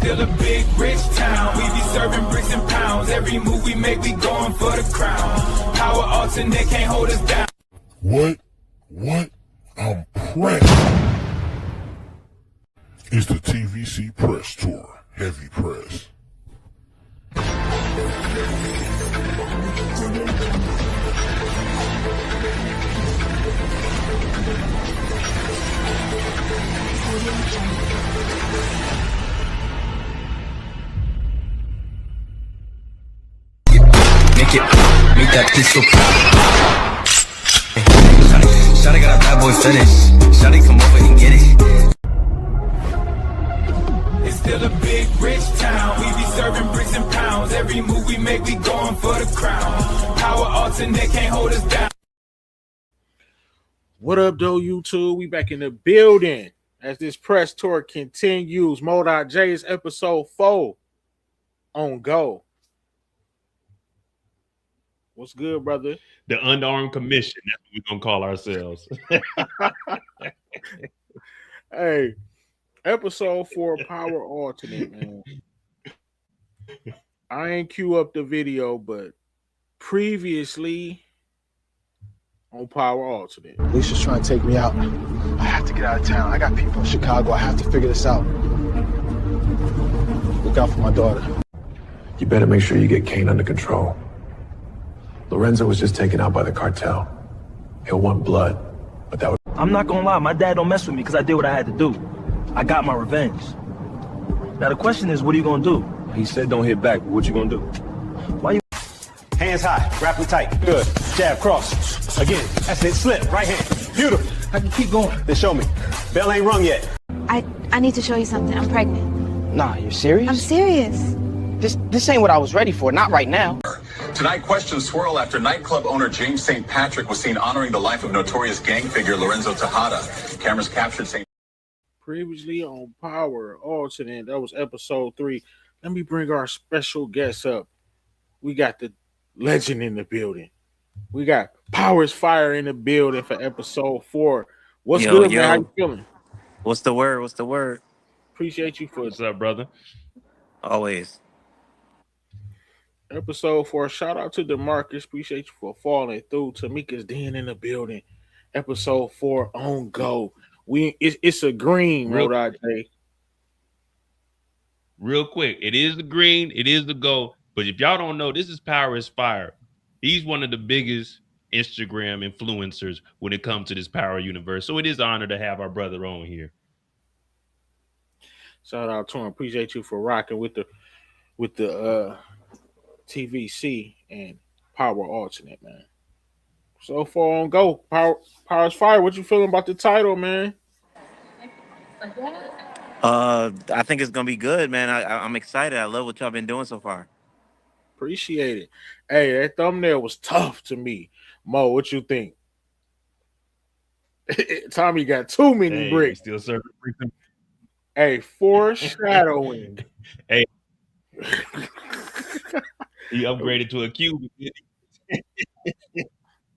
still a big rich town. We be serving bricks and pounds. Every move we make, we going for the crown. Power alternate can't hold us down. What? I'm pressed. It's the TVC Press Tour, Heavy Press. Make that pistol pop. Shawty got a bad boy finish. Shawty come over and get it. It's still a big rich town. We be serving bricks and pounds. Every move we make, we going for the crown. Power alternate can't hold us down. What up, though, YouTube? We back in the building as this press tour continues. Mo.J's episode 4 on go. What's good, brother? The unarmed commission. That's what we're gonna call ourselves. Hey, episode 4 power alternate, man. I ain't cue up the video, but previously on power alternate. Alicia's trying to take me out. I have to get out of town. I got people in Chicago. I have to figure this out. Look out for my daughter. You better make sure you get Kane under control. Lorenzo was just taken out by the cartel. He'll want blood, but that would... I'm not gonna lie, my dad don't mess with me because I did what I had to do. I got my revenge. Now the question is, what are you gonna do? He said don't hit back, but what you gonna do? Why you... Hands high, grapple tight. Good. Jab, cross. Again. That's it. Slip. Right hand. Beautiful. I can keep going. Then show me. Bell ain't rung yet. I need to show you something. I'm pregnant. Nah, you're serious? I'm serious. This ain't what I was ready for. Not right now. Tonight, questions swirl after nightclub owner James St. Patrick was seen honoring the life of notorious gang figure Lorenzo Tejada. Cameras captured St. Previously on power alternate, that was episode 3. Let me bring our special guest up. We got the legend in the building. We got Powers Fire in the building for episode 4. What's good, man? How you feeling? What's the word? Appreciate you for What's up, brother? Always. Episode 4. Shout out to DeMarcus. Appreciate you for falling through. Tamika's Den in the building. Episode 4 on go. It's a green, Mo.J. Real quick, it is the green, it is the go. But if y'all don't know, this is Power is Fire. He's one of the biggest Instagram influencers when it comes to this Power universe. So it is an honor to have our brother on here. Shout out to him. Appreciate you for rocking with the TVC and power alternate, man. So far on go. Power's Fire. What you feeling about the title, man? I think it's gonna be good, man. I'm excited. I love what y'all been doing so far. Appreciate it. Hey, that thumbnail was tough to me. Mo, what you think? Tommy got too many bricks. Still serving bricks. Hey, foreshadowing. Hey. He upgraded to a cube.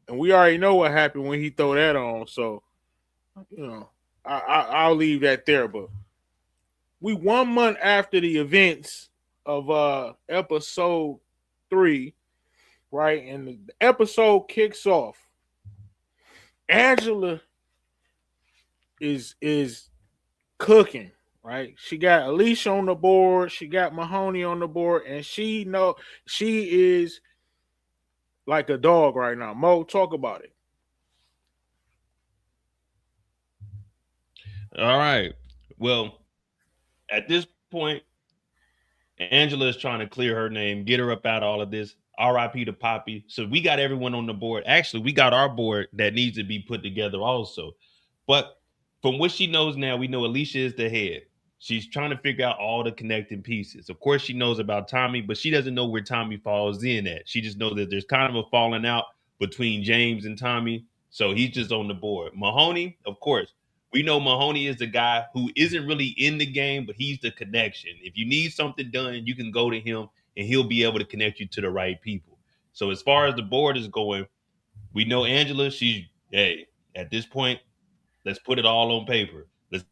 And we already know what happened when he throw that on. So, you know, I'll leave that there. But we 1 month after the events of episode 3, right? And the episode kicks off. Angela is cooking, right? She got Alicia on the board, she got Mahoney on the board, and she is like a dog right now. Mo, talk about it. All right. Well, at this point, Angela is trying to clear her name, get her up out of all of this. RIP to Poppy. So we got everyone on the board. Actually, we got our board that needs to be put together also. But from what she knows now, we know Alicia is the head. She's trying to figure out all the connecting pieces. Of course, she knows about Tommy, but she doesn't know where Tommy falls in at. She just knows that there's kind of a falling out between James and Tommy. So he's just on the board. Mahoney, of course, we know Mahoney is the guy who isn't really in the game, but he's the connection. If you need something done, you can go to him and he'll be able to connect you to the right people. So as far as the board is going, we know Angela, at this point, let's put it all on paper. Let's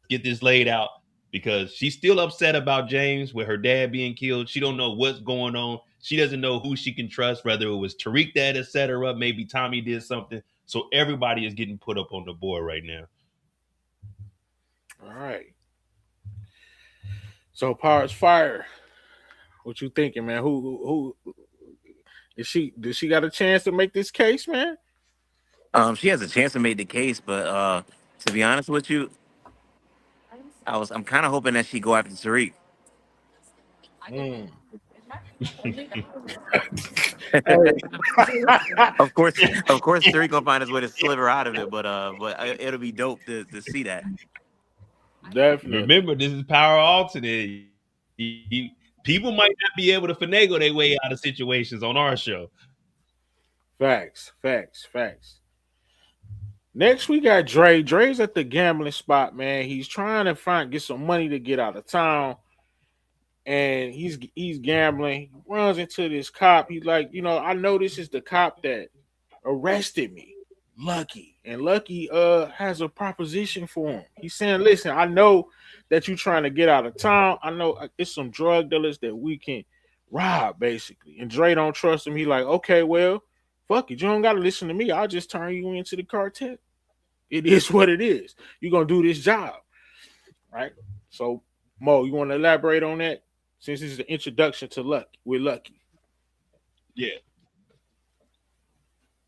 get this laid out. because she's still upset about James with her dad being killed. She don't know what's going on. She doesn't know who she can trust, whether it was Tariq that had set her up, maybe Tommy did something. So everybody is getting put up on the board right now. All right. So Powers Fire. What you thinking, man? Who is she? Does she got a chance to make this case, man? She has a chance to make the case, but to be honest with you, I'm kind of hoping that she go after Tariq. Of course, Tariq gonna find his way to sliver out of it, but it'll be dope to see that. Definitely. Remember, this is power alternate. People might not be able to finagle their way out of situations on our show. Facts. Next, we got Dre. Dre's at the gambling spot, man. He's trying to get some money to get out of town. And he's gambling. He runs into this cop. He's like, I know this is the cop that arrested me, Lucky. And Lucky has a proposition for him. He's saying, listen, I know that you're trying to get out of town. I know it's some drug dealers that we can rob, basically. And Dre don't trust him. He like, okay, well, fuck it. You don't got to listen to me. I'll just turn you into the cartel. It is what it is. You're going to do this job. Right? So, Mo, you want to elaborate on that? Since this is the introduction to Lucky. We're Lucky. Yeah.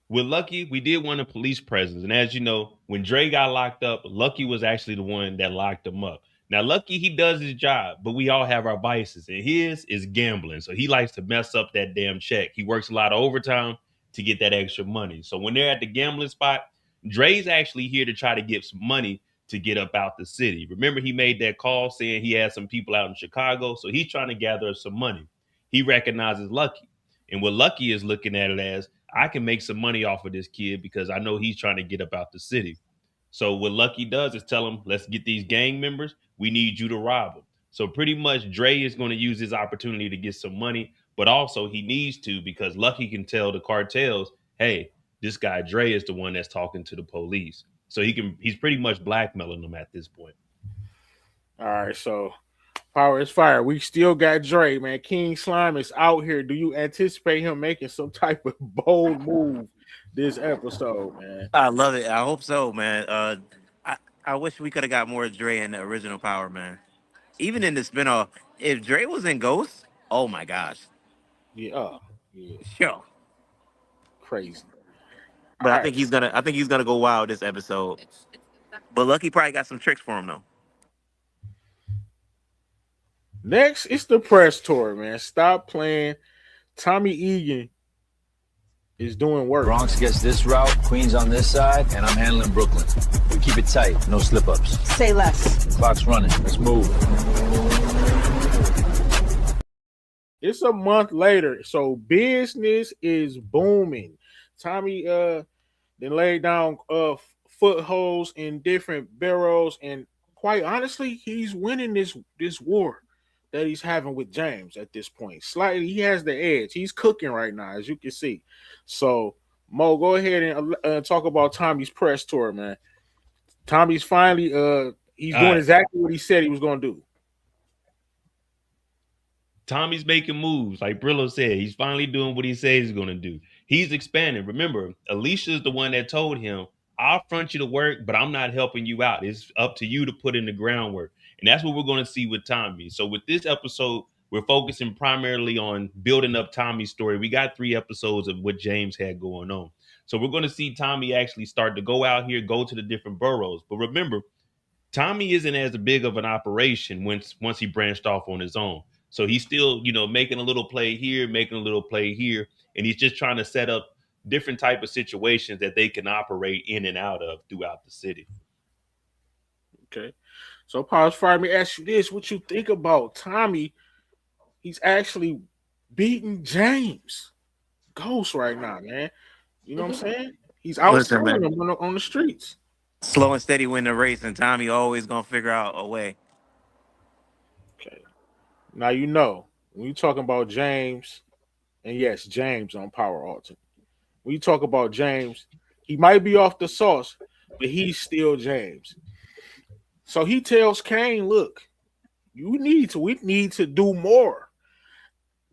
With Lucky, we did want a police presence. And as you know, when Dre got locked up, Lucky was actually the one that locked him up. Now, Lucky, he does his job, but we all have our vices. And his is gambling. So he likes to mess up that damn check. He works a lot of overtime to get that extra money. So when they're at the gambling spot, Dre's actually here to try to get some money to get up out the city. Remember, he made that call saying he had some people out in Chicago. So he's trying to gather some money. He recognizes Lucky. And what Lucky is looking at it as, I can make some money off of this kid because I know he's trying to get up out the city. So what Lucky does is tell him, let's get these gang members. We need you to rob them. So pretty much Dre is going to use his opportunity to get some money, but also he needs to because Lucky can tell the cartels, hey, this guy Dre is the one that's talking to the police. So he's pretty much blackmailing them at this point. All right, so Power is Fire. We still got Dre, man. King Slime is out here. Do you anticipate him making some type of bold move this episode, man? I love it. I hope so, man. I wish we could have got more Dre in the original Power, man. Even in the spinoff, if Dre was in Ghost, oh my gosh. Yeah. Sure. Crazy. But I think he's gonna go wild this episode. But Lucky probably got some tricks for him though. Next, it's the press tour, man. Stop playing. Tommy Egan is doing work. Bronx gets this route, Queens on this side, and I'm handling Brooklyn. We keep it tight, no slip-ups. Say less. Clock's running. Let's move. It's a month later, so business is booming. Tommy then laid down footholds in different boroughs, and quite honestly, he's winning this war that he's having with James at this point. Slightly, he has the edge. He's cooking right now, as you can see. So, Mo, go ahead and talk about Tommy's press tour, man. Tommy's finally he's doing exactly what he said he was going to do. Tommy's making moves, like Brillo said. He's finally doing what he says he's going to do. He's expanding. Remember, Alicia's the one that told him, I'll front you to work, but I'm not helping you out. It's up to you to put in the groundwork. And that's what we're going to see with Tommy. So with this episode, we're focusing primarily on building up Tommy's story. We got 3 episodes of what James had going on. So we're going to see Tommy actually start to go out here, go to the different boroughs. But remember, Tommy isn't as big of an operation once he branched off on his own. So he's still, making a little play here, making a little play here. And he's just trying to set up different type of situations that they can operate in and out of throughout the city. Okay. So, Pause Fire, let me ask you this. What you think about Tommy? He's actually beating James Ghost right now, man. You know what I'm saying? He's outscoring him on the streets. Slow and steady win the race, and Tommy always going to figure out a way. Okay. Now, when you talking about James, and yes, James on Power Alter. When you talk about James, he might be off the sauce, but he's still James. So he tells Kane, look, We need to do more.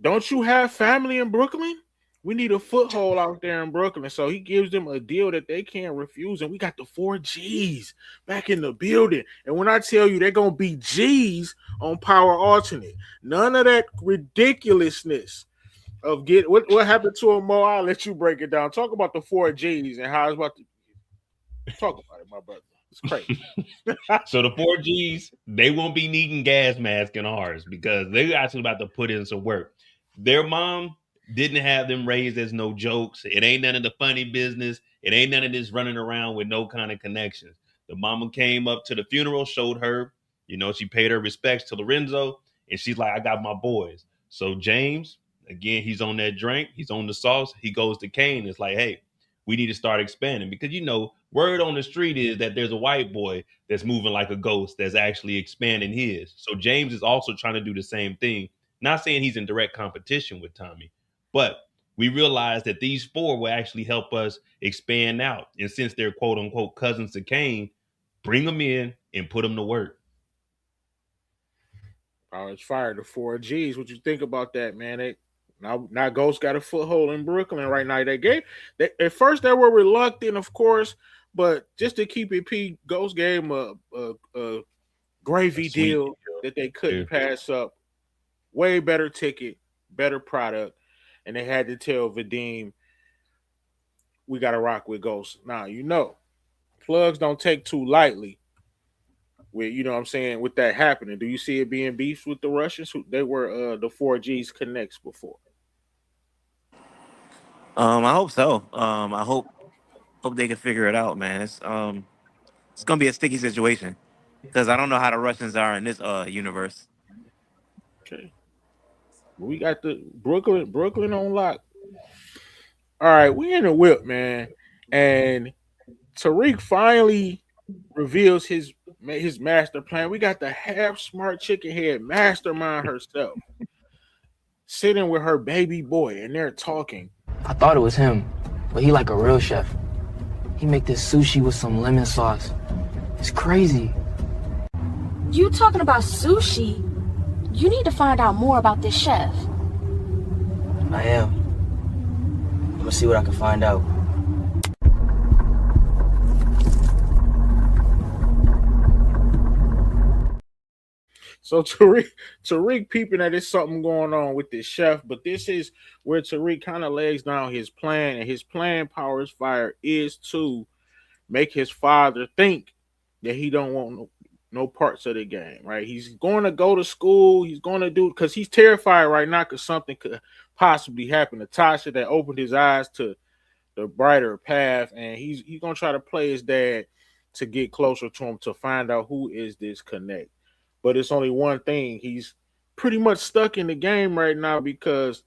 Don't you have family in Brooklyn? We need a foothold out there in Brooklyn. So he gives them a deal that they can't refuse. And we got the 4 G's back in the building. And when I tell you they're going to be G's on Power Alternate, none of that ridiculousness of what happened to him, Mo. I'll let you break it down. Talk about the 4 G's and how it's about to talk about it, my brother. It's crazy. So the 4 G's, they won't be needing gas masks in ours because they're actually about to put in some work. Their mom didn't have them raised as no jokes. It ain't none of the funny business. It ain't none of this running around with no kind of connections. The mama came up to the funeral, showed her, she paid her respects to Lorenzo, and she's like, I got my boys. So James, again, he's on that drink. He's on the sauce. He goes to Kane. It's like, hey, we need to start expanding because, word on the street is that there's a white boy that's moving like a ghost that's actually expanding his. So James is also trying to do the same thing. Not saying he's in direct competition with Tommy, but we realized that these 4 will actually help us expand out. And since they're quote unquote cousins to Kane, bring them in and put them to work. It's fired the 4 G's. What you think about that, man? Now Ghost got a foothold in Brooklyn right now. At first they were reluctant, of course, but just to keep it P, Ghost gave him a gravy deal that they couldn't pass up. Way better ticket, better product, and they had to tell Vadim, we got to rock with Ghost. Now, plugs don't take too lightly with, with that happening. Do you see it being beefs with the Russians? They were the 4 G's connects before. I hope so. I hope they can figure it out, man. It's gonna be a sticky situation because I don't know how the Russians are in this universe. Okay. We got the Brooklyn on lock. All right, we in the whip, man. And Tariq finally reveals his master plan. We got the half smart chicken head mastermind herself sitting with her baby boy, and they're talking. I thought it was him, but he like a real chef. He make this sushi with some lemon sauce. It's crazy. You talking about sushi? You need to find out more about this chef. I am. I'm gonna see what I can find out. So Tariq peeping that there's something going on with this chef, but this is where Tariq kind of lays down his plan, and his plan, Powers Fire, is to make his father think that he don't want no parts of the game, right? He's going to go to school. He's going to do, because he's terrified right now because something could possibly happen to Tasha that opened his eyes to the brighter path, and he's going to try to play his dad to get closer to him to find out who is this connect. But it's only one thing. He's pretty much stuck in the game right now because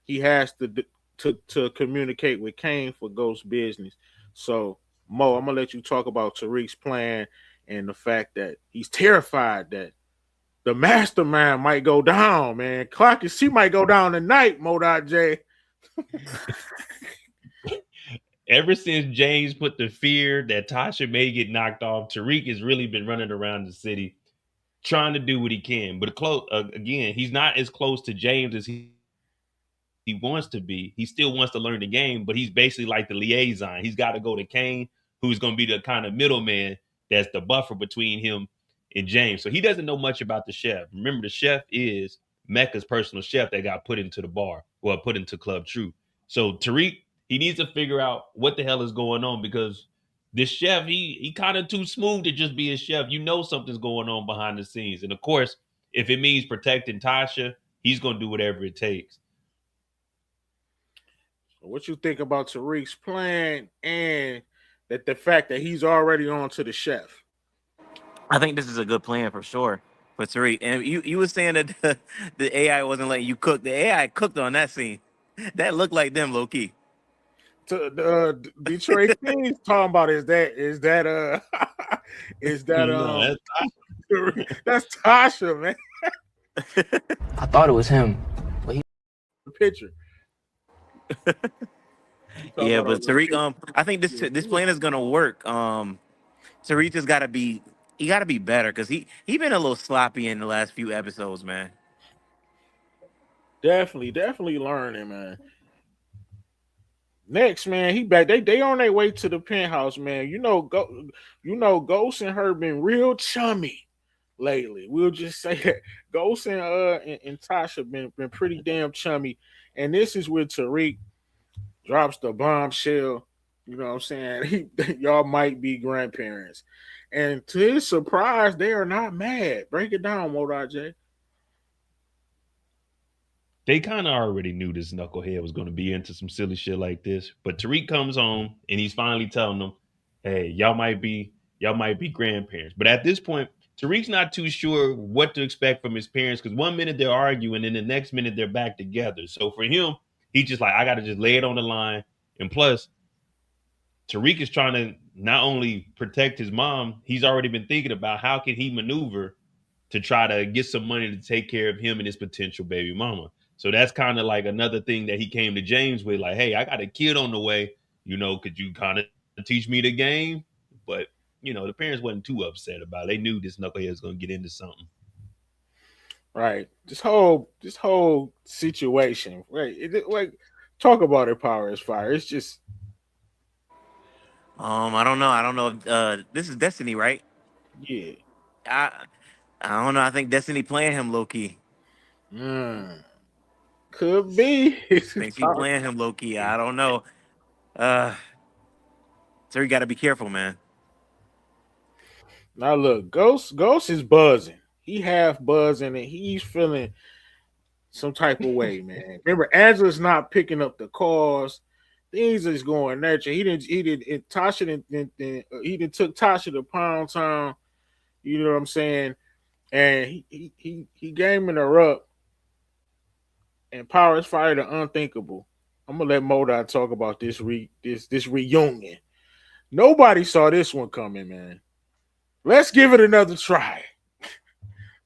he has to communicate with Kane for Ghost business. So, Mo, I'm going to let you talk about Tariq's plan and the fact that he's terrified that the mastermind might go down, man. She might go down tonight, Mo.J. Ever since James put the fear that Tasha may get knocked off, Tariq has really been running around the city trying to do what he can. But again, he's not as close to James as he wants to be. He still wants to learn the game, but he's basically like the liaison. He's got to go to Kane, who's going to be the kind of middleman that's the buffer between him and James. So he doesn't know much about the chef. Remember, the chef is Mecca's personal chef that got put into the bar, or put into Club True. So Tariq, he needs to figure out what the hell is going on, because this chef, he kind of too smooth to just be a chef. Something's going on behind the scenes. And of course, if it means protecting Tasha, he's going to do whatever it takes. So what you think about Tariq's plan and that the fact that he's already on to the chef? I think this is a good plan for sure for Tariq. And you were saying that the AI wasn't letting you cook. The AI cooked on that scene. That looked like them, low key. Detroit Kings talking about is that that's Tasha, man. I thought it was him, but he the picture. Yeah, but Tariq, I think this plan is gonna work. Tariq just gotta be he got to be better because he been a little sloppy in the last few episodes, man. Definitely learning, man. Next, man, he back. They on their way to the penthouse, man. Ghost and her been real chummy lately. We'll just say that Ghost and Tasha been pretty damn chummy. And this is where Tariq drops the bombshell. You know what I'm saying? Y'all might be grandparents. And to his surprise, they are not mad. Break it down, Modaj J. They kind of already knew this knucklehead was going to be into some silly shit like this. But Tariq comes home and he's finally telling them, "Hey, y'all might be grandparents." But at this point, Tariq's not too sure what to expect from his parents because one minute they're arguing and the next minute they're back together. So for him, he's just like, I got to just lay it on the line. And plus, Tariq is trying to not only protect his mom, he's already been thinking about how can he maneuver to try to get some money to take care of him and his potential baby mama. So that's kind of like another thing that he came to James with, like, hey, I got a kid on the way. Could you kind of teach me the game? But, the parents wasn't too upset about it. They knew this knucklehead was going to get into something. Right. This whole situation. Like, talk about it, Power is Fire. It's just. I don't know if this is Destiny, right? Yeah. I don't know. I think Destiny playing him low key. Could be. I think she playing him low key. I don't know. So you got to be careful, man. Now look, Ghost is buzzing. He half buzzing and he's feeling some type of way, man. Remember, Angela's not picking up the calls. Things is going nature. He didn't took Tasha to Pound Town. You know what I'm saying? And he gaming her up. And Power is Fire the unthinkable. I'm gonna let Modai talk about this reunion. Nobody saw this one coming, man. Let's give it another try.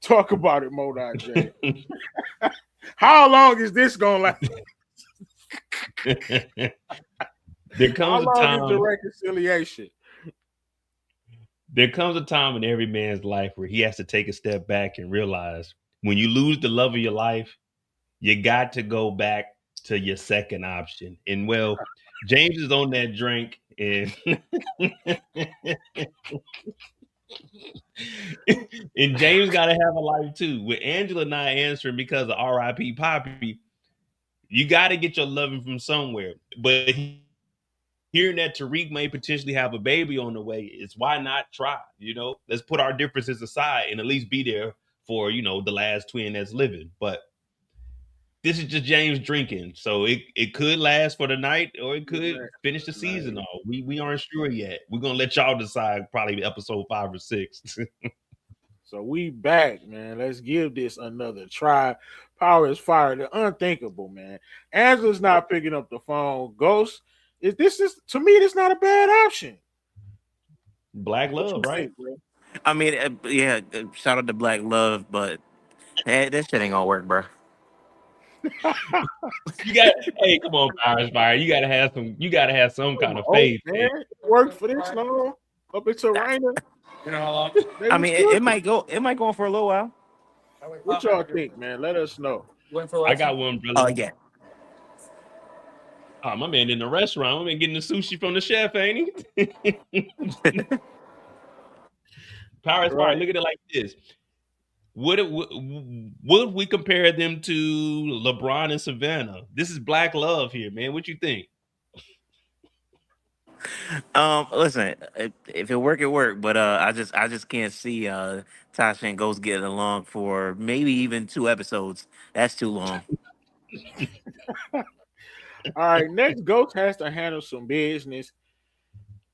Talk about it, Modai J. How long is this gonna last? There comes a time is the reconciliation. There comes a time in every man's life where he has to take a step back and realize when you lose the love of your life, you got to go back to your second option. And well, James is on that drink and and James got to have a life too. With Angela not answering because of R.I.P. Poppy, you got to get your loving from somewhere. But hearing that Tariq may potentially have a baby on the way, it's why not try? Let's put our differences aside and at least be there for the last twin that's living. But this is just James drinking, so it could last for the night or it could finish the season off. We aren't sure yet. We're gonna let y'all decide probably episode 5 or 6. So we back, man. Let's give this another try. Power is Fire, the unthinkable, man. Angela's not picking up the phone. Ghost, this is to me, it's not a bad option. Black Love, right? Think, I mean, yeah. Shout out to Black Love, but that shit ain't gonna work, bro. Hey, come on, Power Fire. You gotta have some kind of faith. Man. It worked for this long up until Rainer. You know how long? I mean, it might go on for a little while. What y'all think, man? Let us know. I got one, brother. Oh yeah. Oh, my man in the restaurant. My man getting the sushi from the chef, ain't he? Power Fire. Look at it like this. Would we compare them to LeBron and Savannah? This is Black Love here, man. What you think? Listen, if it work, it work. But I just can't see Tasha and Ghost getting along for maybe even 2 episodes. That's too long. All right, next Ghost has to handle some business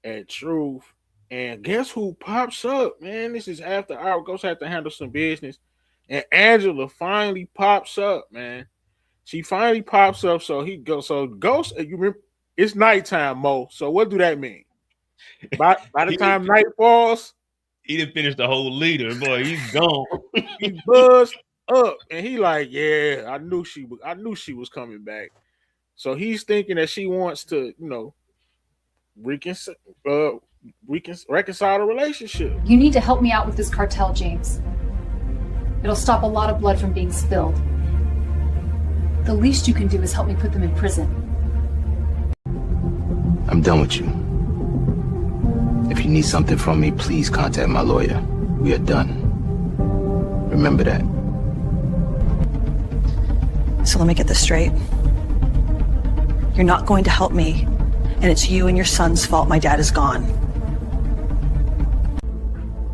at Truth. And guess who pops up, man? This is after hour. Ghost has to handle some business. And Angela finally pops up, man. She finally pops up. So he goes. So Ghost, you remember, it's nighttime, Mo. So what do that mean? By the time night falls, he didn't finish the whole leader, boy. He's gone. He buzzed up, and he like, yeah, I knew she was coming back. So he's thinking that she wants to, reconcile the relationship. You need to help me out with this cartel, James. It'll stop a lot of blood from being spilled. The least you can do is help me put them in prison. I'm done with you. If you need something from me, please contact my lawyer. We are done. Remember that. So let me get this straight. You're not going to help me, and it's you and your son's fault my dad is gone.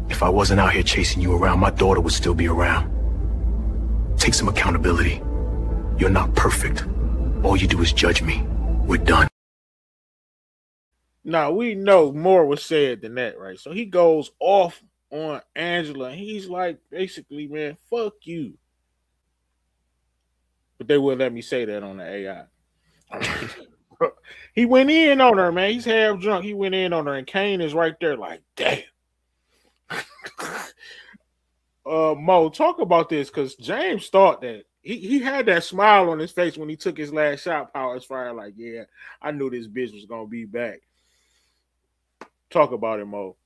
If I wasn't out here chasing you around, my daughter would still be around. Take some accountability. You're not perfect. All you do is judge me. We're done. Now, we know more was said than that, right? So he goes off on Angela, and he's like, basically, man, fuck you. But they wouldn't let me say that on the AI. He went in on her, man. He's half drunk. He went in on her, and Kane is right there like, damn. Mo, talk about this, because James thought that he had that smile on his face when he took his last shot. Power is fire, like, yeah, I knew this bitch was gonna be back. Talk about it, Mo.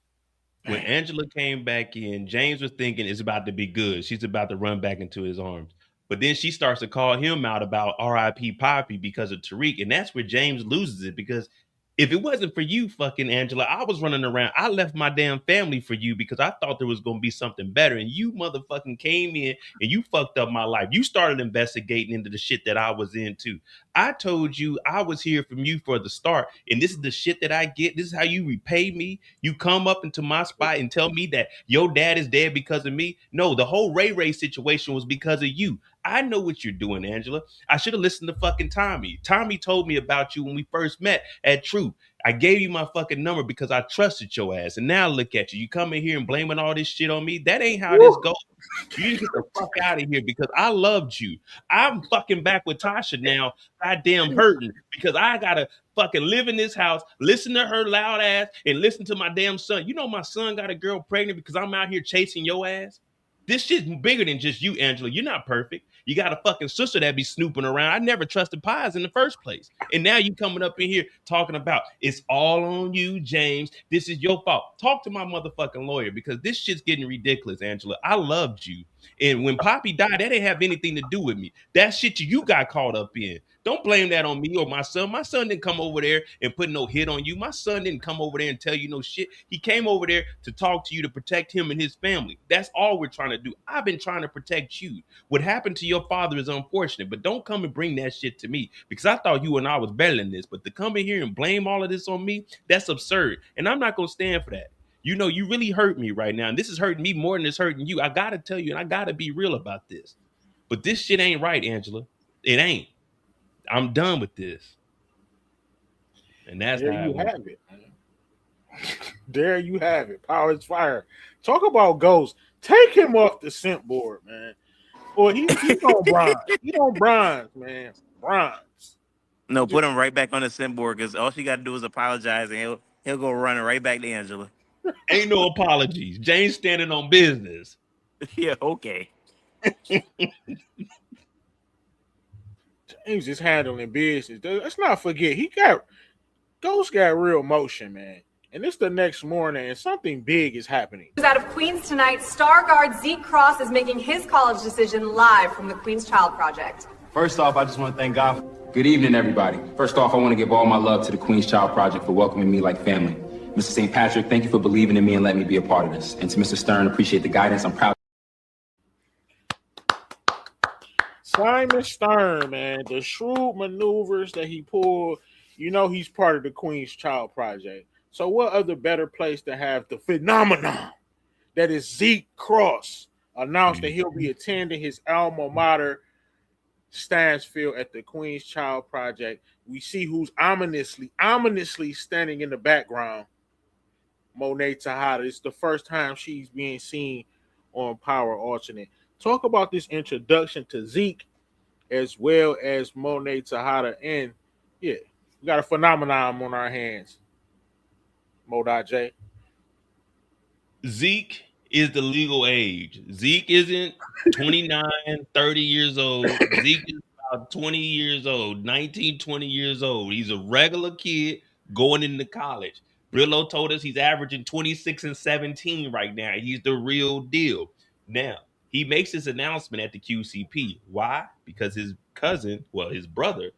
When Angela came back in, James was thinking it's about to be good. She's about to run back into his arms. But then she starts to call him out about R.I.P. Poppy because of Tariq. And that's where James loses it, because if it wasn't for you, fucking Angela, I was running around. I left my damn family for you because I thought there was going to be something better. And you motherfucking came in and you fucked up my life. You started investigating into the shit that I was into. I told you I was here from you for the start. And this is the shit that I get. This is how you repay me. You come up into my spot and tell me that your dad is dead because of me. No, the whole Ray situation was because of you. I know what you're doing, Angela. I should have listened to fucking Tommy. Tommy told me about you when we first met at Truth. I gave you my fucking number because I trusted your ass. And now look at you. You come in here and blaming all this shit on me. That ain't how this goes. You need to get the fuck out of here because I loved you. I'm fucking back with Tasha now, goddamn hurting because I gotta fucking live in this house, listen to her loud ass, and listen to my damn son. You know my son got a girl pregnant because I'm out here chasing your ass? This shit's bigger than just you, Angela. You're not perfect. You got a fucking sister that be snooping around. I never trusted Pies in the first place. And now you coming up in here talking about it's all on you, James. This is your fault. Talk to my motherfucking lawyer because this shit's getting ridiculous, Angela. I loved you. And when Poppy died, that didn't have anything to do with me. That shit you got caught up in. Don't blame that on me or my son. My son didn't come over there and put no hit on you. My son didn't come over there and tell you no shit. He came over there to talk to you to protect him and his family. That's all we're trying to do. I've been trying to protect you. What happened to your father is unfortunate, but don't come and bring that shit to me because I thought you and I was better than this. But to come in here and blame all of this on me, that's absurd. And I'm not going to stand for that. You know, you really hurt me right now. And this is hurting me more than it's hurting you. I got to tell you, and I got to be real about this. But this shit ain't right, Angela. It ain't. I'm done with this. And that's there how you have it. There you have it. Power is fire. Talk about Ghost. Take him off the scent board, man. Boy, he on bronze. He on bronze, man. Bronze. No, put him right back on the scent board because all she got to do is apologize and he'll go running right back to Angela. Ain't no apologies. James standing on business. Yeah, okay. James is handling business. Let's not forget, Ghost got real motion, man. And it's the next morning, and something big is happening. Out of Queens tonight, star guard Zeke Cross is making his college decision live from the Queens Child Project. First off, I just want to thank God. Good evening, everybody. First off, I want to give all my love to the Queens Child Project for welcoming me like family. Mr. St. Patrick, thank you for believing in me and letting me be a part of this. And to Mr. Stern, appreciate the guidance. I'm proud. Simon Stern, man, the shrewd maneuvers that he pulled, you know he's part of the Queens Child Project. So what other better place to have the phenomenon that is Zeke Cross announced that he'll be attending his alma mater, Stansfield, at the Queens Child Project. We see who's ominously standing in the background. Monet Tejada. It's the first time she's being seen on Power Alternate. Talk about this introduction to Zeke as well as Monet Tejada. And yeah, we got a phenomenon on our hands. Mo.J. Zeke is the legal age. Zeke isn't 29, 30 years old. Zeke is about 20 years old, 19, 20 years old. He's a regular kid going into college. Brillo told us he's averaging 26 and 17 right now. He's the real deal. Now, he makes this announcement at the QCP. Why? Because his cousin, well, his brother,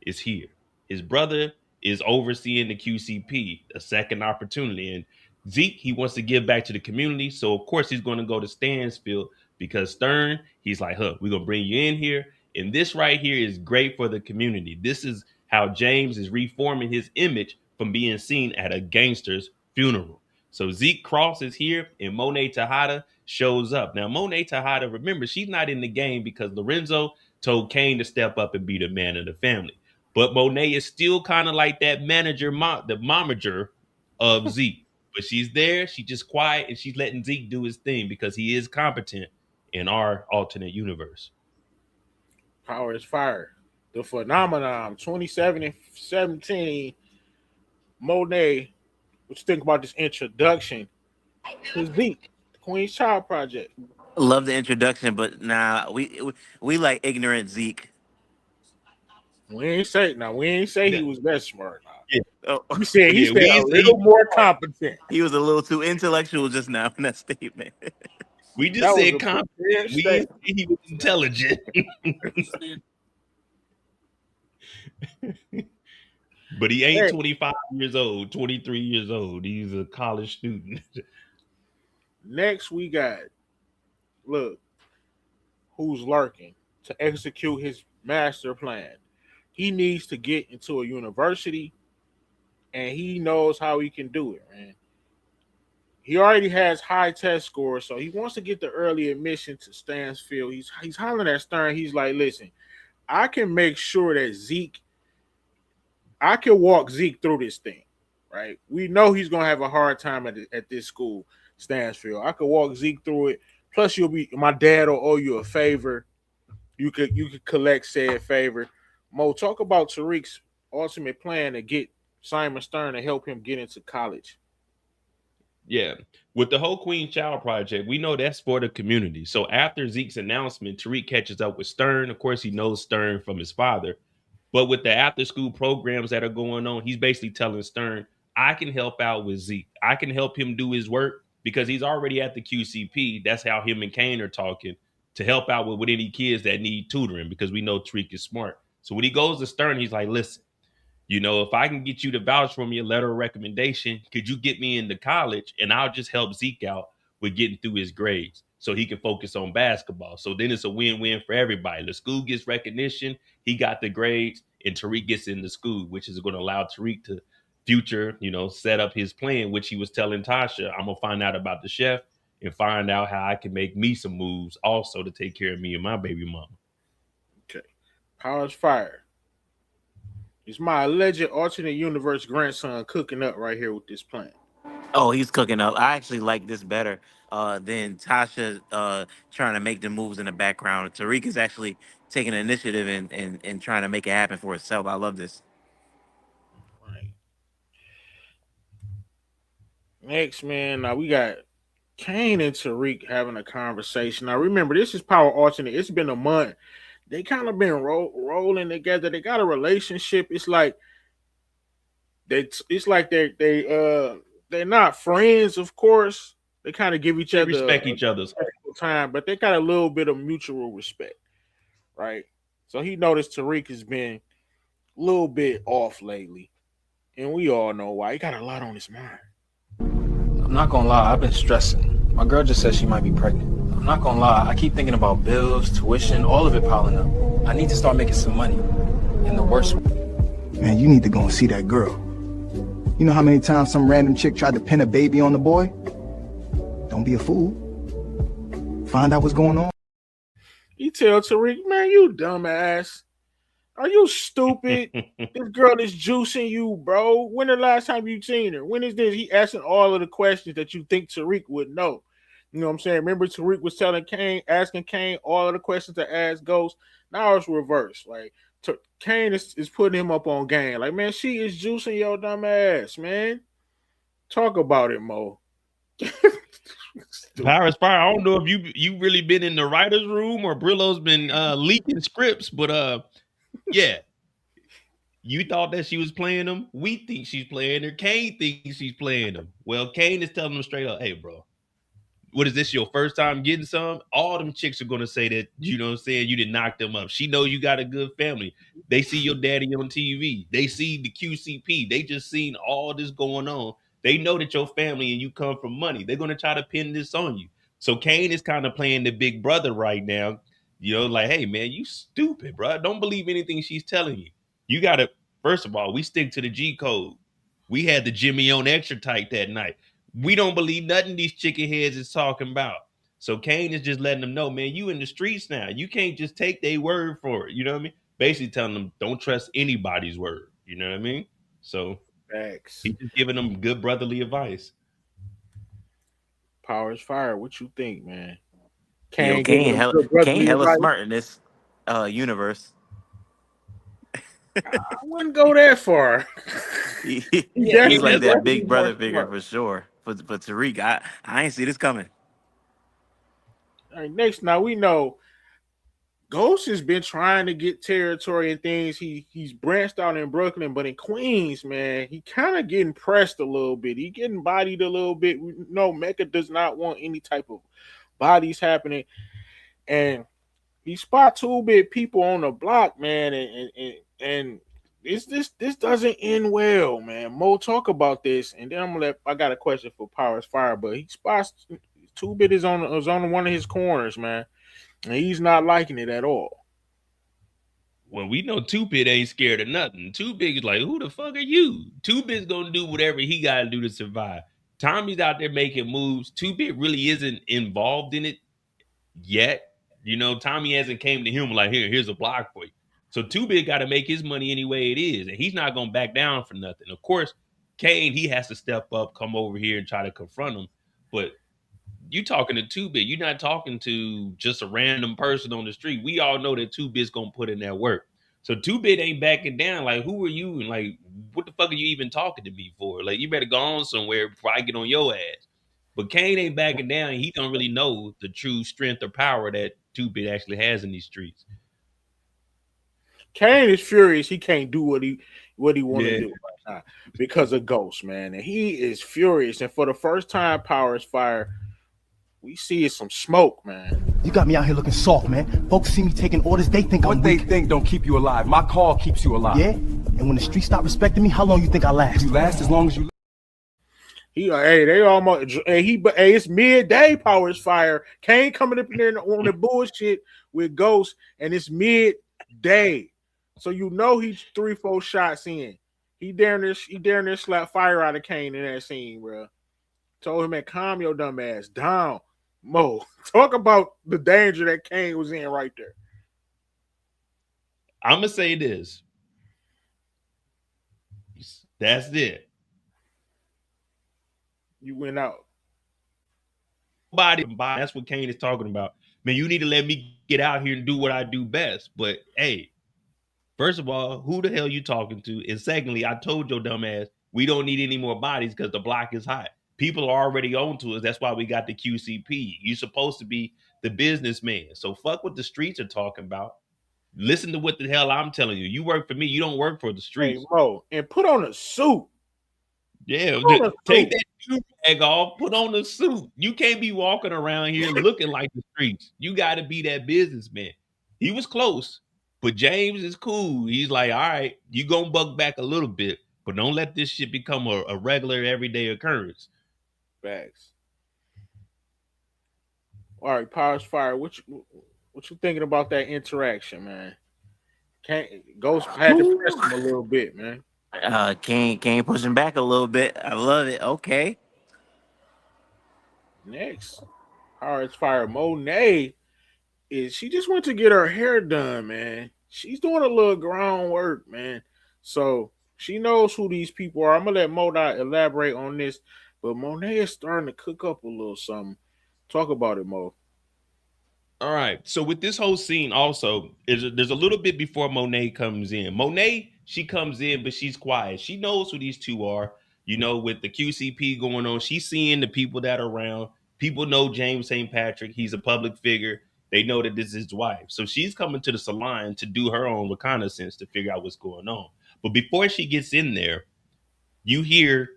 is here. His brother is overseeing the QCP, a second opportunity. And Zeke, he wants to give back to the community. So, of course, he's going to go to Stansfield because Stern, he's like, we're going to bring you in here. And this right here is great for the community. This is how James is reforming his image from being seen at a gangster's funeral. So Zeke Cross is here and Monet Tejada shows up. Now, Monet Tejada, remember, she's not in the game because Lorenzo told Kane to step up and be the man of the family. But Monet is still kind of like that manager, the momager of Zeke. But she's there, she's just quiet, and she's letting Zeke do his thing because he is competent in our alternate universe. Power is fire. The phenomenon, 27 and 17. Monet, what you think about this introduction to Zeke, the Queen's Child Project? Love the introduction, but nah, we like ignorant Zeke. We ain't say he was that smart. Yeah. Oh, he said a little more competent. He was a little too intellectual just now in that statement. We just said competent. We didn't say he was intelligent. But he ain't 25 years old, 23 years old. He's a college student. Next, we got, look, who's lurking to execute his master plan. He needs to get into a university, and he knows how he can do it, man. He already has high test scores, so he wants to get the early admission to Stansfield. He's hollering at Stern. He's like, listen, I can make sure that I can walk Zeke through this thing, right? We know he's going to have a hard time at this school, Stansfield. I could walk Zeke through it. Plus, my dad will owe you a favor. You could collect said favor. Mo, talk about Tariq's ultimate plan to get Simon Stern to help him get into college. Yeah. With the whole Queen Child Project, we know that's for the community. So after Zeke's announcement, Tariq catches up with Stern. Of course, he knows Stern from his father. But with the after-school programs that are going on, he's basically telling Stern, I can help out with Zeke. I can help him do his work because he's already at the QCP. That's how him and Kane are talking, to help out with any kids that need tutoring because we know Tariq is smart. So when he goes to Stern, he's like, listen, if I can get you to vouch for me, a letter of recommendation, could you get me into college and I'll just help Zeke out with getting through his grades so he can focus on basketball. So then it's a win-win for everybody. The school gets recognition, he got the grades, and Tariq gets into school, which is going to allow Tariq to future, set up his plan, which he was telling Tasha, I'm going to find out about the chef and find out how I can make me some moves also to take care of me and my baby mama. Okay. Power's fire. It's my alleged alternate universe grandson cooking up right here with this plan. Oh, he's cooking up. I actually like this better than Tasha trying to make the moves in the background. Tariq is actually taking initiative and trying to make it happen for himself. I love this. Right. Next, man, now we got Kane and Tariq having a conversation. Now, remember, this is Power Alternate. It's been a month. They kind of been rolling together. They got a relationship. It's like they're not friends, of course. They kind of give each other respect each other's time, but they got a little bit of mutual respect, right? So he noticed Tariq has been a little bit off lately, and we all know why. He got a lot on his mind. I'm not gonna lie, I've been stressing. My girl just said she might be pregnant. I'm not gonna lie, I keep thinking about bills, tuition, all of it piling up. I need to start making some money. In the worst way. Man, you need to go and see that girl. You know how many times some random chick tried to pin a baby on the boy? Don't be a fool. Find out what's going on. He tell Tariq, man, you dumbass. Are you stupid? This girl is juicing you, bro. When the last time you seen her? When is this? He asking all of the questions that you think Tariq would know. You know what I'm saying? Remember Tariq was asking Kane all of the questions to ask Ghost. Now it's reversed. Like Kane is putting him up on game. Like, man, she is juicing your dumb ass, man. Talk about it, Mo. Power is fire. I don't know if you really been in the writer's room or Brillo's been leaking scripts, but yeah, You thought that she was playing them. We think she's playing her. Kane thinks she's playing them. Well, Kane is telling them straight up, hey, bro, what is this, your first time getting some? All them chicks are going to say that, you know what I'm saying, you didn't knock them up. She knows you got a good family. They see your daddy on TV. They see the QCP. They just seen all this going on. They know that your family and you come from money. They're going to try to pin this on you. So Kane is kind of playing the big brother right now. You know, like, hey, man, you stupid, bro. Don't believe anything she's telling you. You got to, first of all, we stick to the G code. We had the Jimmy on extra tight that night. We don't believe nothing these chicken heads is talking about. So Kane is just letting them know, man, you in the streets now. You can't just take their word for it. You know what I mean? Basically telling them, don't trust anybody's word. You know what I mean? So he's just giving them good brotherly advice. Powers fire. What you think, man? Kane hella smart in this universe. I wouldn't go that far. He's like that big brother figure for sure. For Tariq, I ain't see this coming. All right, next, now we know Ghost has been trying to get territory and things. He's branched out in Brooklyn, but in Queens, man, he kind of getting pressed a little bit. He getting bodied a little bit. No, Mecca does not want any type of bodies happening, and he spot 2-bit people on the block, man, and this doesn't end well, man. Mo, talk about this, and then I got a question for Powers Fire, but he spots 2-bit is on one of his corners, man, and he's not liking it at all. Well, we know 2-bit ain't scared of nothing. 2-bit is like, who the fuck are you? 2-bit's gonna do whatever he gotta do to survive. Tommy's out there making moves. 2-bit really isn't involved in it yet. You know, Tommy hasn't came to him like, here's a block for you. So 2-bit got to make his money any way it is, and he's not going to back down for nothing. Of course, Kane, he has to step up, come over here and try to confront him. But you talking to 2-bit, you're not talking to just a random person on the street. We all know that 2-bit's going to put in that work. So 2-bit ain't backing down. Like, who are you? And like, what the fuck are you even talking to me for? Like, you better go on somewhere before I get on your ass. But Kane ain't backing down. He don't really know the true strength or power that 2-bit actually has in these streets. Kane is furious. He can't do what he want to do right now because of Ghost, man. And he is furious. And for the first time, Powers Fire, we see some smoke, man. You got me out here looking soft, man. Folks see me taking orders, they think I'm weak. What they think don't keep you alive. My call keeps you alive. Yeah? And when the streets stop respecting me, how long you think I last? You last as long as you... It's midday, Powers Fire. Kane coming up in there on the bullshit with Ghost, and it's midday. So you know he's 3-4 shots in. He daring to slap fire out of Kane in that scene, bro. Told him, man, calm your dumb ass down. Mo, talk about the danger that Kane was in right there. I'm gonna say this. That's it. You went out. That's what Kane is talking about. Man, you need to let me get out here and do what I do best. But hey, first of all, who the hell you talking to? And secondly, I told your dumb ass, we don't need any more bodies because the block is hot. People are already on to us. That's why we got the QCP. You're supposed to be the businessman. So fuck what the streets are talking about. Listen to what the hell I'm telling you. You work for me. You don't work for the streets. Hey, Mo, and put on a suit. Yeah, take that bag off, put on the suit. You can't be walking around here looking like the streets. You got to be that businessman. He was close, but James is cool. He's like, all right, you gonna buck back a little bit, but don't let this shit become a regular everyday occurrence. Facts. All right, Powers Fire. What you thinking about that interaction, man? Ghost had to press him a little bit, man. Kane pushing back a little bit. I love it. Okay. Next, Powers Fire. Monet she just went to get her hair done, man. She's doing a little groundwork, man. So she knows who these people are. I'm gonna let Monet elaborate on this, but Monet is starting to cook up a little something. Talk about it, Mo. All right. So with this whole scene also, there's a little bit before Monet comes in. Monet, she comes in, but she's quiet. She knows who these two are. You know, with the QCP going on, she's seeing the people that are around. People know James St. Patrick. He's a public figure. They know that this is his wife. So she's coming to the salon to do her own reconnaissance to figure out what's going on. But before she gets in there, you hear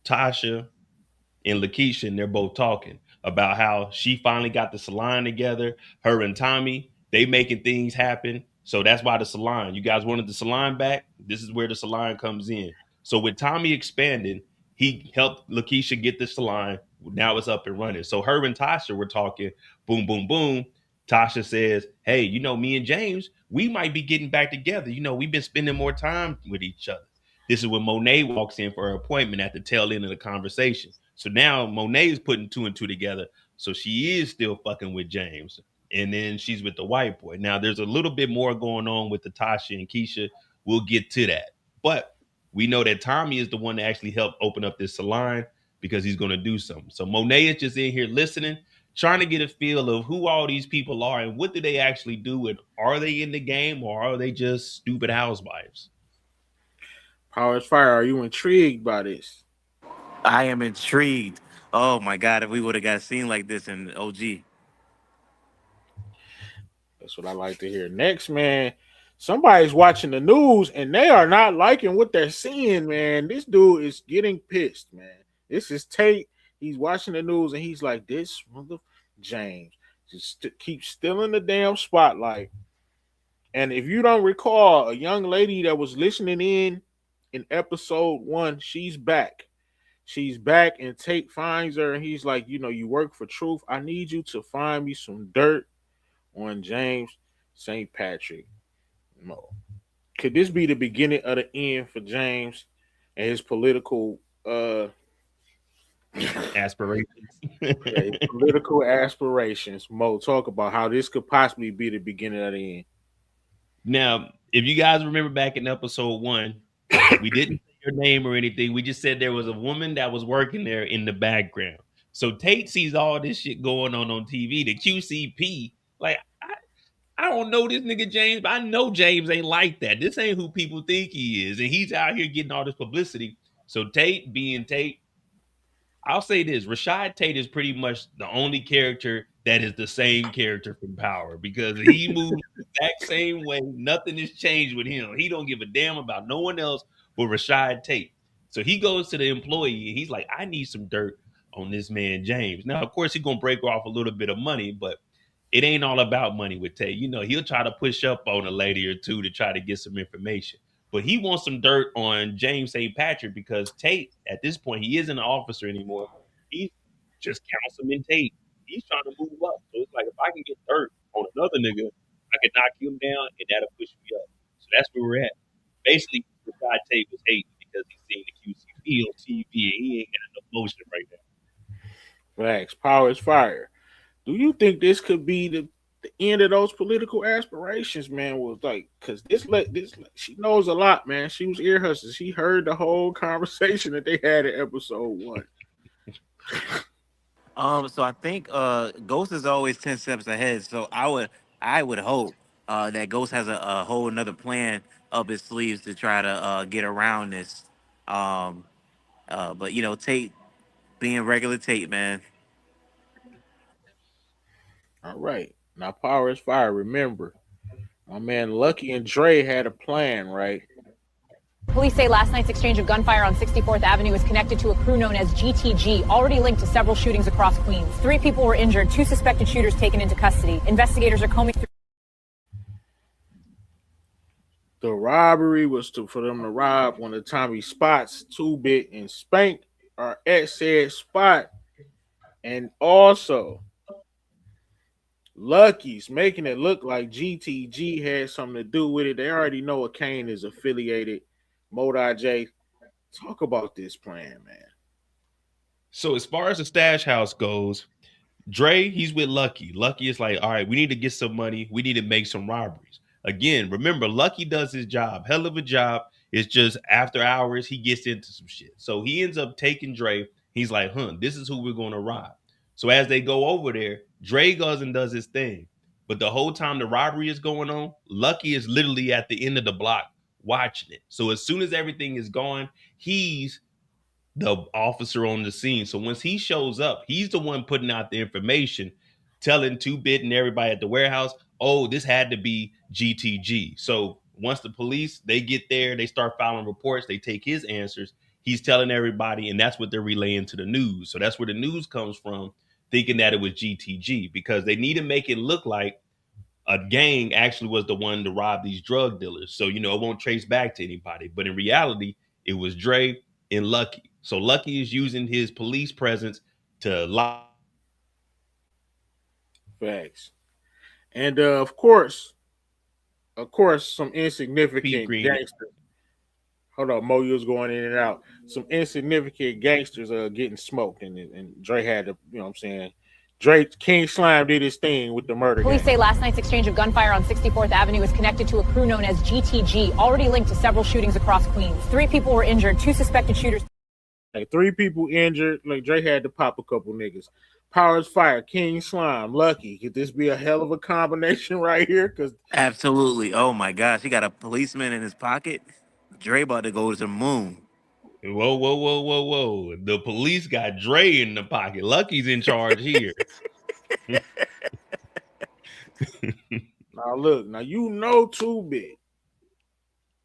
Tasha and Lakeisha, and they're both talking about how she finally got the salon together. Her and Tommy, they making things happen. So that's why the salon, you guys wanted the salon back. This is where the salon comes in. So with Tommy expanding, he helped Lakeisha get the salon. Now it's up and running. So her and Tasha were talking, boom, boom, boom. Tasha says, hey, me and James, we might be getting back together. We've been spending more time with each other. This is when Monet walks in for her appointment at the tail end of the conversation. So now Monet is putting 2 and 2 together. So she is still fucking with James. And then she's with the white boy. Now there's a little bit more going on with the Tasha and Keisha. We'll get to that. But we know that Tommy is the one that actually helped open up this salon because he's going to do something. So Monet is just in here listening, trying to get a feel of who all these people are and what do they actually do, and are they in the game or are they just stupid housewives? Power Fire, are you intrigued by this? I am intrigued. Oh my God, if we would have got a scene like this in OG. That's what I like to hear. Next, man, somebody's watching the news and they are not liking what they're seeing, man. This dude is getting pissed, man. This is Tate. He's watching the news and he's like, this mother James just keeps stealing the damn spotlight. And if you don't recall, a young lady that was listening in episode 1, she's back. She's back and Tate finds her and he's like, you work for truth. I need you to find me some dirt on James St. Patrick. No. Could this be the beginning of the end for James and his political aspirations? His political aspirations. Mo, talk about how this could possibly be the beginning of the end. Now, if you guys remember back in episode 1, we didn't say her name or anything. We just said there was a woman that was working there in the background. So Tate sees all this shit going on TV. The QCP, like, I don't know this nigga James, but I know James ain't like that. This ain't who people think he is. And he's out here getting all this publicity. So Tate being Tate, I'll say this, Rashad Tate is pretty much the only character that is the same character from Power because he moves the exact same way. Nothing has changed with him. He don't give a damn about no one else but Rashad Tate. So he goes to the employee and he's like, I need some dirt on this man, James. Now, of course, he's going to break off a little bit of money, but it ain't all about money with Tate. He'll try to push up on a lady or two to try to get some information. But he wants some dirt on James St. Patrick because Tate, at this point, he isn't an officer anymore. He's just Councilman Tate. He's trying to move up. So it's like, if I can get dirt on another nigga, I can knock him down and that'll push me up. So that's where we're at. Basically, Rashad Tate was hating because he's seeing the QCP on TV and he ain't got enough motion right now. Facts. Power is fire. Do you think this could be the end of those political aspirations, man? Was like, because this she knows a lot, man. She was ear hustling. She heard the whole conversation that they had in episode 1. So I think Ghost is always 10 steps ahead. So I would hope that Ghost has a whole another plan up his sleeves to try to get around this. But Tate being regular Tate, man. All right. Now Power is fire. Remember, my man Lucky and Dre had a plan, right? Police say last night's exchange of gunfire on 64th Avenue is connected to a crew known as GTG, already linked to several shootings across Queens. 3 people were injured, 2 suspected shooters taken into custody. Investigators are combing through. The robbery was for them to rob one of Tommy's spots. 2-Bit and Spank are at said spot. And also, Lucky's making it look like GTG had something to do with it. They already know a Kane is affiliated. Modi J, talk about this plan, man. So as far as the stash house goes, Dre, he's with Lucky. Lucky is like, all right, we need to get some money. We need to make some robberies. Again, remember, Lucky does his job. Hell of a job. It's just after hours, he gets into some shit. So he ends up taking Dre. He's like, this is who we're going to rob. So as they go over there, Dre goes and does his thing. But the whole time the robbery is going on, Lucky is literally at the end of the block watching it. So as soon as everything is gone, he's the officer on the scene. So once he shows up, he's the one putting out the information, telling 2-Bit and everybody at the warehouse, oh, this had to be GTG. So once the police, they get there, they start filing reports, they take his answers, he's telling everybody, and that's what they're relaying to the news. So that's where the news comes from, thinking that it was GTG, because they need to make it look like a gang actually was the one to rob these drug dealers. So, it won't trace back to anybody. But in reality, it was Dre and Lucky. So Lucky is using his police presence to lie. Facts. And of course, some insignificant gangsters. Hold on, Mo, you was going in and out. Some insignificant gangsters are getting smoked, and Dre had to, you know what I'm saying? Dre, King Slime did his thing with the murder. Police say last night's exchange of gunfire on 64th Avenue is connected to a crew known as GTG, already linked to several shootings across Queens. 3 people were injured, 2 suspected shooters. Like 3 people injured. Like Dre had to pop a couple niggas. Powers Fire, King Slime, Lucky. Could this be a hell of a combination right here? Because Absolutely. Oh my gosh, he got a policeman in his pocket. Dre about to go to the moon. Whoa. The police got Dre in the pocket. Lucky's in charge here. Now look, Too Big.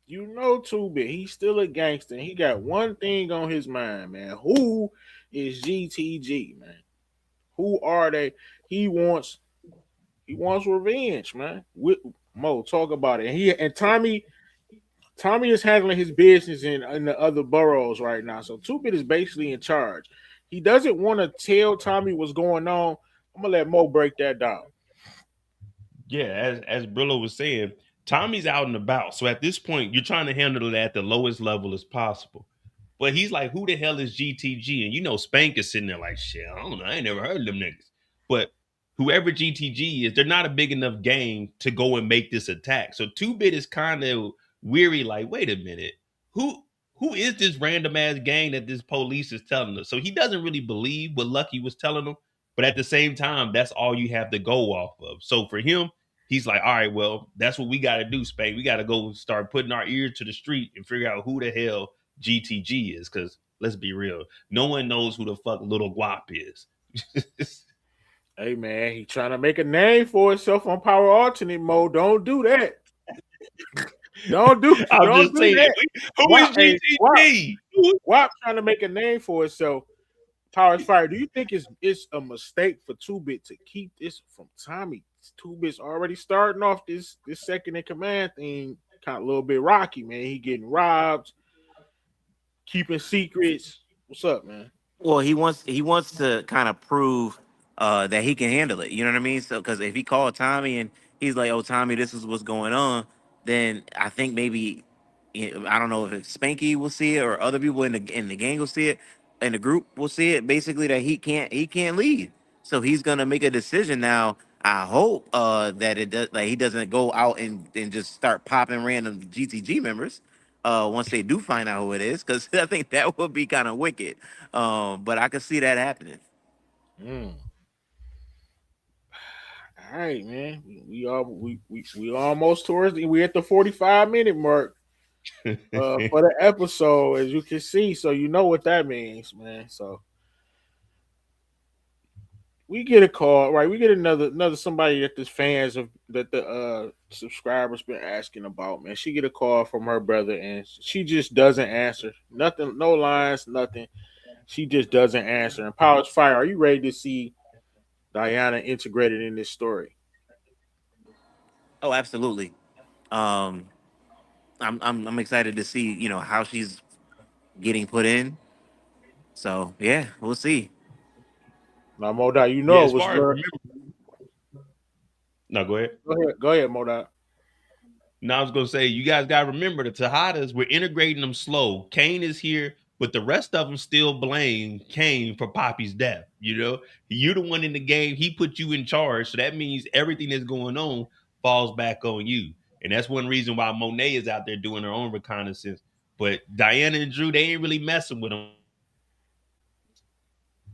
Too Big. He's still a gangster. He got one thing on his mind, man. Who is GTG, man? Who are they? He wants revenge, man. Mo, talk about it. And Tommy is handling his business in the other boroughs right now. So Too Big is basically in charge. He doesn't want to tell Tommy what's going on. I'm gonna let Mo break that down. Yeah, as Brillo was saying, Tommy's out and about. So at this point, you're trying to handle it at the lowest level as possible. But he's like, who the hell is GTG? And Spank is sitting there like, shit, I don't know. I ain't never heard of them niggas. But whoever GTG is, they're not a big enough gang to go and make this attack. So Too Big is kind of weary, like, wait a minute. Who is this random ass gang that this police is telling us? So he doesn't really believe what Lucky was telling him. But at the same time, that's all you have to go off of. So for him, he's like, all right, well, that's what we got to do, Spank. We got to go start putting our ear to the street and figure out who the hell GTG is. Because let's be real, no one knows who the fuck Little Guap is. Hey, man, he trying to make a name for himself on Power Alternate mode. Don't do that. Don't do that. I'm just saying, who is GTG? Guap trying to make a name for himself. Powers Fire, do you think it's a mistake for Too Big to keep this from Tommy? Too Big's already starting off this second in command thing kind of a little bit rocky, man. He getting robbed, keeping secrets. What's up, man? Well, he wants to kind of prove that he can handle it. You know what I mean? So because if he called Tommy and he's like, "Oh, Tommy, this is what's going on," then I think maybe I don't know if Spanky will see it or other people in the gang will see it. And the group will see it basically that he can't lead. So he's gonna make a decision now. I hope that it does, like he doesn't go out and just start popping random GTG members once they do find out who it is, because I think that would be kind of wicked. But I could see that happening. All right, man. We almost we at the 45-minute mark. For the episode, as you can see, so you know what that means, man. So we get a call, right? We get another somebody that the fans of that the subscribers been asking about, man. She get a call from her brother, and she just doesn't answer. Nothing, no lines, nothing. She just doesn't answer. And Powers Fire, are you ready to see Diana integrated in this story? Oh, absolutely. I'm excited to see, how she's getting put in. So yeah, we'll see. Now, Modot, it was No, go ahead. Go ahead, Modot. Now I was gonna say, you guys gotta remember the Tejadas, we're integrating them slow. Kane is here, but the rest of them still blame Kane for Poppy's death. You're the one in the game. He put you in charge, so that means everything that's going on falls back on you. And that's one reason why Monet is out there doing her own reconnaissance. But Diana and Drew, they ain't really messing with him.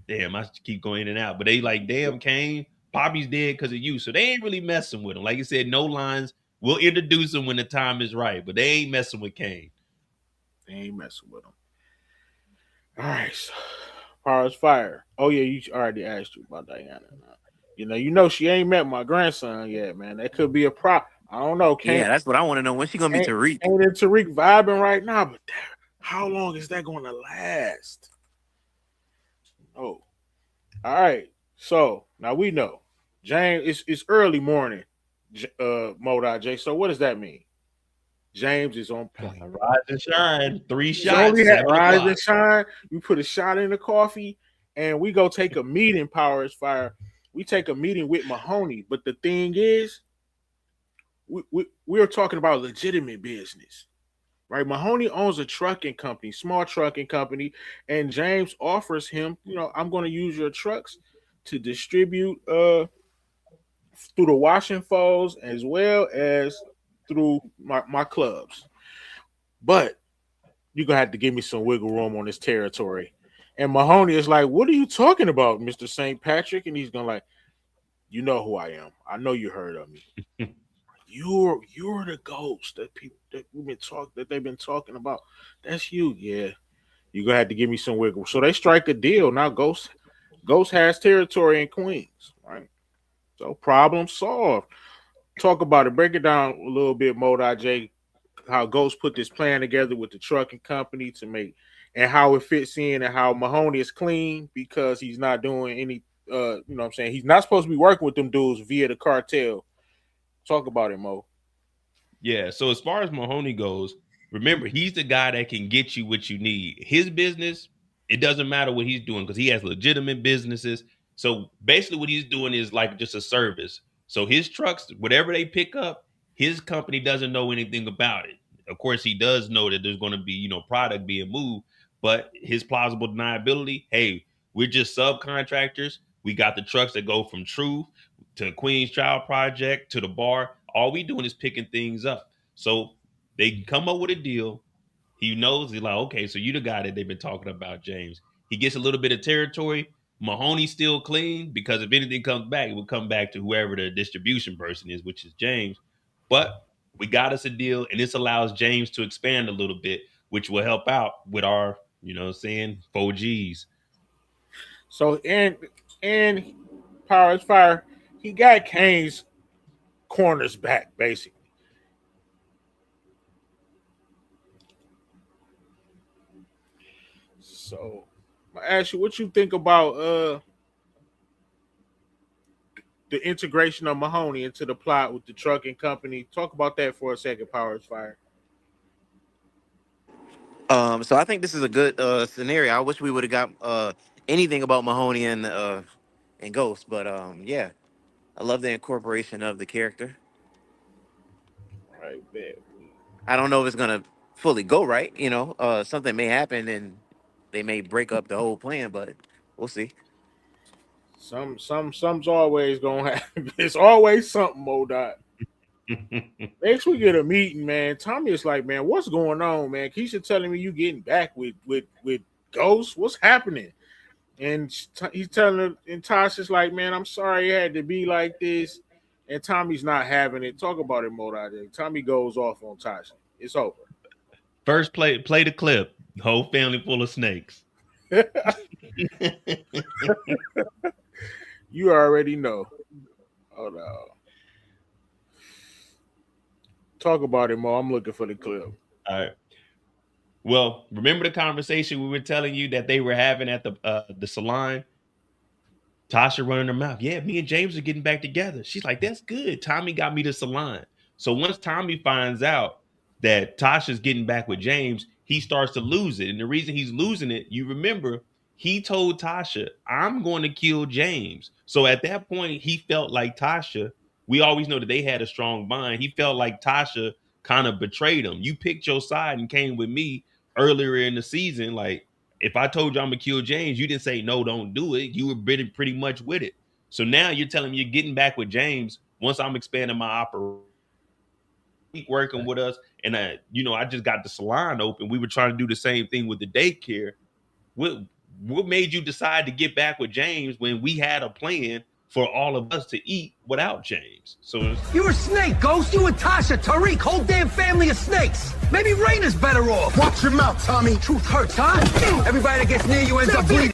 Damn, I keep going in and out. But they like, damn, Kane, Poppy's dead because of you. So they ain't really messing with him. Like I said, no lines. We'll introduce him when the time is right. But they ain't messing with Kane. They ain't messing with him. All right. So, Powers Fire. Oh, yeah, you already asked you about Diana. You know she ain't met my grandson yet, man. That could be a problem. I don't know. Yeah, that's what I want to know. When she gonna be Tariq? Ain't Tariq vibing right now? But how long is that going to last? Oh, all right. So now we know, James. It's early morning, Mo.J. So what does that mean? James is on point. Rise and shine. 3 shots. Only had rise o'clock. and shine. We put a shot in the coffee, and we go take a meeting. Power is fire. We take a meeting with Mahoney, but the thing is, we're talking about legitimate business, right? Mahoney owns a trucking company, small trucking company, and James offers him, I'm going to use your trucks to distribute through the washing falls as well as through my clubs. But you're going to have to give me some wiggle room on this territory. And Mahoney is like, what are you talking about, Mr. St. Patrick? And he's going to like, you know who I am. I know you heard of me. You're the ghost that they've been talking about. That's you. Yeah. You're going to have to give me some wiggle. So they strike a deal. Now Ghost has territory in Queens, right? So problem solved. Talk about it. Break it down a little bit, Mo.J. How Ghost put this plan together with the trucking company to make, and how it fits in, and how Mahoney is clean because he's not doing any, you know what I'm saying? He's not supposed to be working with them dudes via the cartel. Talk about it, Mo. Yeah, so as far as Mahoney goes, remember, he's the guy that can get you what you need. His business, it doesn't matter what he's doing because he has legitimate businesses. So basically what he's doing is like just a service. So his trucks, whatever they pick up, his company doesn't know anything about it. Of course, he does know that there's going to be, product being moved, but his plausible deniability, hey, we're just subcontractors. We got the trucks that go from Truth to Queen's Child Project to the bar. All we doing is picking things up. So they come up with a deal. He knows, he's like, okay, so you the guy that they've been talking about, James. He gets a little bit of territory. Mahoney's still clean because if anything comes back, it will come back to whoever the distribution person is, which is James. But we got us a deal, and this allows James to expand a little bit, which will help out with our, 4 Gs. So, and Power is fire. He got Kane's corners back, basically. So, I ask you, what you think about the integration of Mahoney into the plot with the trucking company? Talk about that for a second, Power is fire. So I think this is a good scenario. I wish we would have got anything about Mahoney and Ghost, but yeah, I love the incorporation of the character. Right, man. I don't know if it's gonna fully go right. Something may happen and they may break up the whole plan, but we'll see. Some's always gonna happen. It's always something, Mo.Dot. Next we get a meeting, man. Tommy is like, man, what's going on, man? Keisha telling me you getting back with Ghost. What's happening? And he's telling her, and Tasha's like, man, I'm sorry it had to be like this. And Tommy's not having it. Talk about it, Mo.J. Tommy goes off on Tasha. It's over. First play the clip. Whole family full of snakes. You already know. Oh no. Talk about it, Mo. I'm looking for the clip. All right. Well, remember the conversation we were telling you that they were having at the salon? Tasha running her mouth. Yeah, me and James are getting back together. She's like, that's good. Tommy got me the salon. So once Tommy finds out that Tasha's getting back with James, he starts to lose it. And the reason he's losing it, you remember, he told Tasha, I'm going to kill James. So at that point, he felt like Tasha, we always know that they had a strong bond. He felt like Tasha kind of betrayed him. You picked your side and came with me earlier in the season. Like, if I told you I'm going to kill James, you didn't say, no, don't do it. You were pretty much with it. So now you're telling me you're getting back with James once I'm expanding my operation. Keep working with us. And, I just got the salon open. We were trying to do the same thing with the daycare. What made you decide to get back with James when we had a plan for all of us to eat without James? So You're a snake, Ghost. You and Tasha, Tariq, whole damn family of snakes. Maybe Raina's better off. Watch your mouth, Tommy. Truth hurts, huh? Everybody that gets near you ends up bleeding.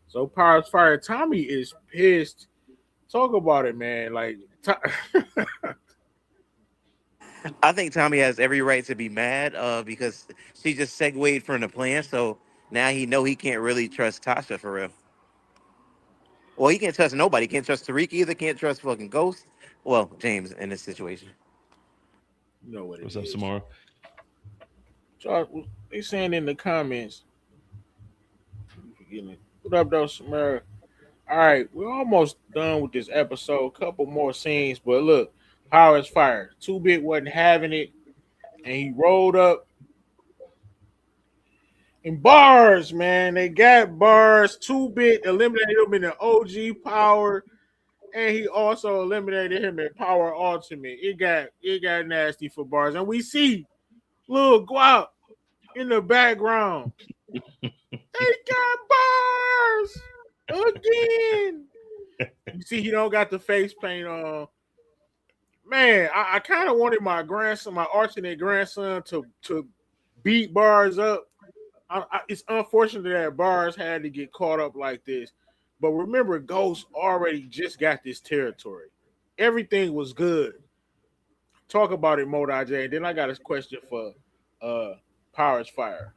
So Power's fire. Tommy is pissed. Talk about it, man. Like I think Tommy has every right to be mad because she just segued from the plan. So now he know he can't really trust Tasha for real. Well, he can't trust nobody. Can't trust Tariq either. Can't trust fucking Ghost. Well, James in this situation. You know what it What's is. up, Samara? So they saying in the comments. What up, though, Samara? All right, we're almost done with this episode. Couple more scenes, but look, Power is fired. 2-Bit wasn't having it, and he rolled up in bars, man. They got bars. 2-Bit eliminated him in the OG Power, and he also eliminated him in Power Ultimate. It got nasty for bars, and we see Lil Guap in the background. They got bars again. You see, he don't got the face paint on. Man, I kind of wanted my grandson, my alternate grandson, to beat bars up. It's unfortunate that bars had to get caught up like this. But remember, Ghost already just got this territory. Everything was good. Talk about it, Modai J. And then I got a question for Power's Fire.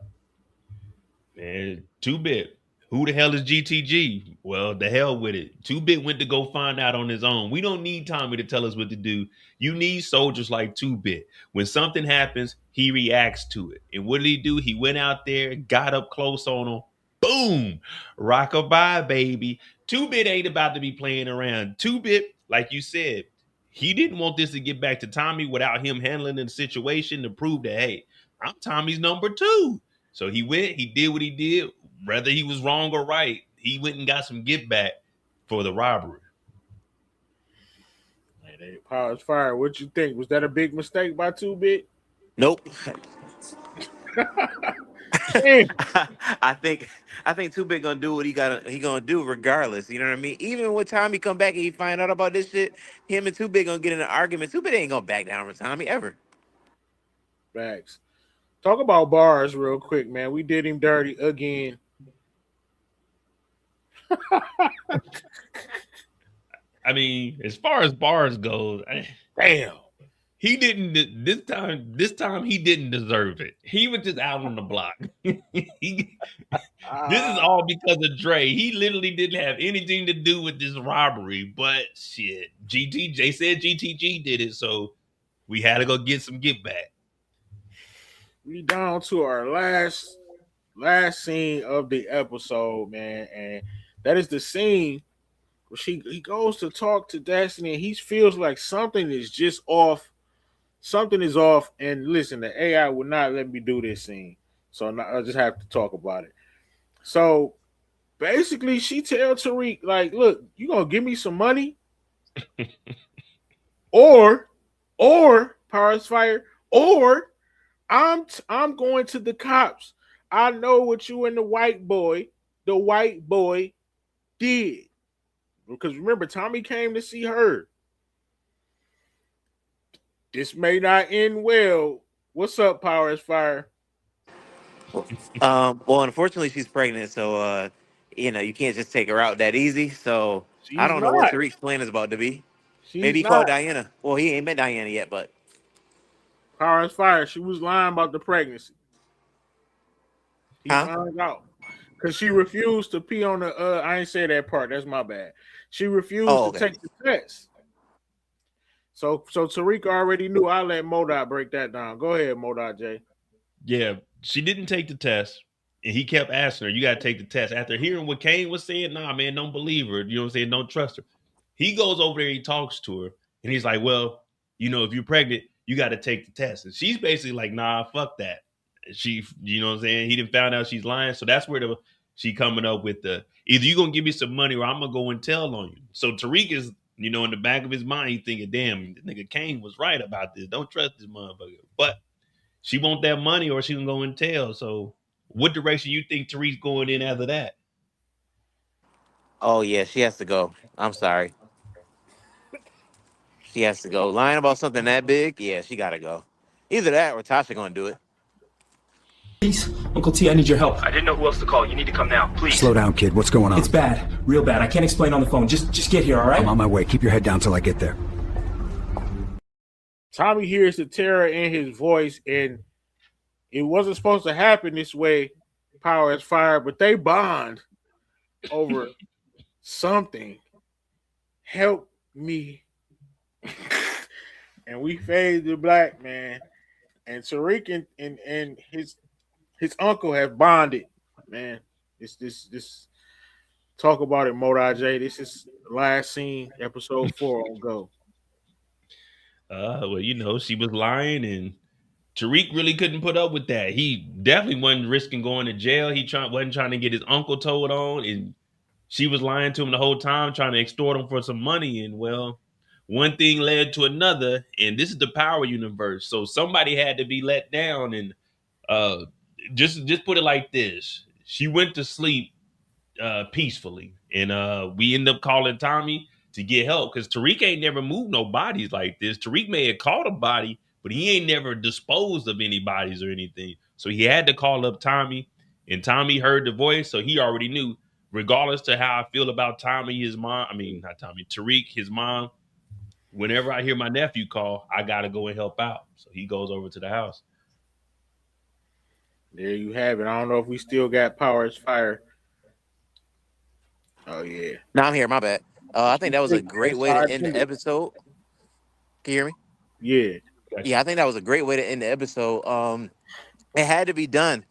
Man, 2-Bit. Who the hell is GTG? Well, the hell with it. 2-Bit went to go find out on his own. We don't need Tommy to tell us what to do. You need soldiers like 2-Bit. When something happens, he reacts to it. And what did he do? He went out there, got up close on him. Boom! Rockabye, baby. 2-Bit ain't about to be playing around. 2-Bit, like you said, he didn't want this to get back to Tommy without him handling the situation to prove that, hey, I'm Tommy's number 2. So he went, he did what he did. Whether he was wrong or right, he went and got some get back for the robbery. Hey, Power's Fire. What you think? Was that a big mistake by 2-Bit? Nope. I think 2-Bit gonna do what he gonna do regardless. You know what I mean? Even when Tommy come back and he find out about this shit, him and 2-Bit gonna get in an argument. 2-Bit ain't gonna back down from Tommy ever. Facts. Talk about bars real quick, man. We did him dirty again. I mean, as far as bars goes, damn, he didn't this time he didn't deserve it. He was just out on the block. This is all because of Dre. He literally didn't have anything to do with this robbery, but shit, GTJ said GTG did it, so we had to go get some get back. We down to our last scene of the episode, man, and that is the scene where he goes to talk to Destiny, and he feels like something is just off. Something is off, and listen, the AI will not let me do this scene, so I just have to talk about it. So basically, she tells Tariq, like, look, you gonna give me some money, or Power's Fire, or I'm going to the cops. I know what you and the white boy did. Because remember, Tommy came to see her. This may not end well. What's up, Power's Fire? Well, unfortunately, she's pregnant, so you can't just take her out that easy. So I don't know what Tariq's plan is about to be. Maybe he called Diana. Well, he ain't met Diana yet, but Power's Fire. She was lying about the pregnancy. He found out because she refused to pee on the. I ain't say that part. That's my bad. She refused to take the test. So Tariq already knew. I let Modai break that down. Go ahead, Modai J. Yeah, she didn't take the test, and he kept asking her, "You got to take the test." After hearing what Kane was saying, nah, man, don't believe her. You know what I'm saying? Don't trust her. He goes over there, he talks to her, and he's like, "Well, if you're pregnant, you got to take the test." And she's basically like, "Nah, fuck that." She, you know what I'm saying? He didn't find out she's lying, so that's where she coming up with the either you gonna give me some money or I'm gonna go and tell on you. So Tariq is, in the back of his mind, he thinking, damn, the nigga Kane was right about this. Don't trust this motherfucker. But she want that money or she can go and tell. So what direction you think Tariq's going in after that? oh yeah, she has to go. I'm sorry. She has to go. Lying about something that big? Yeah, she gotta go. Either that or Tasha gonna do it. Please, Uncle T, I need your help. I didn't know who else to call. You need to come now, please. Slow down, kid. What's going on? It's bad. Real bad. I can't explain on the phone. Just get here, all right? I'm on my way. Keep your head down till I get there. Tommy hears the terror in his voice, and it wasn't supposed to happen this way. Power is fire, but they bond over something. Help me. And we fade to black, man. And Tariq and his uncle have bonded, man. This talk about it, Modai J. This is the last scene, episode 4 on Go. Well, you know, she was lying, and Tariq really couldn't put up with that. He definitely wasn't risking going to jail. He wasn't trying to get his uncle told on, and she was lying to him the whole time, trying to extort him for some money. And well, one thing led to another, and this is the power universe. So somebody had to be let down, and just put it like this: she went to sleep peacefully, and we end up calling Tommy to get help because Tariq ain't never moved no bodies like this. Tariq may have caught a body, but he ain't never disposed of any bodies or anything. So he had to call up Tommy, and Tommy heard the voice, so he already knew. Regardless to how I feel about Tommy, his mom, I mean not Tommy, Tariq, his mom. Whenever I hear my nephew call, I gotta go and help out. So he goes over to the house. There you have it. I don't know if we still got Power is Fire. Oh yeah. No, I'm here. My bad. I think that was a great way to end the episode. Can you hear me? Yeah. Yeah, I think that was a great way to end the episode. It had to be done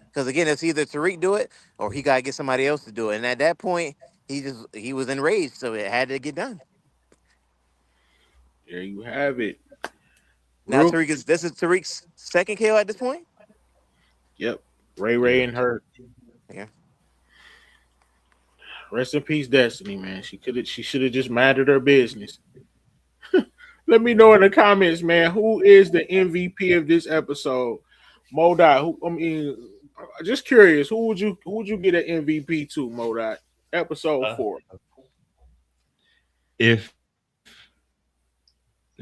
because again, it's either Tariq do it or he gotta get somebody else to do it. And at that point, he was enraged, so it had to get done. There you have it. Now this is Tariq's second KO at this point. Yep. Ray and her. Yeah. Rest in peace, Destiny, man. She should have just minded her business. Let me know in the comments, man. Who is the MVP of this episode? Modai. Just curious. Who would you get an MVP to, Modai? Episode 4. If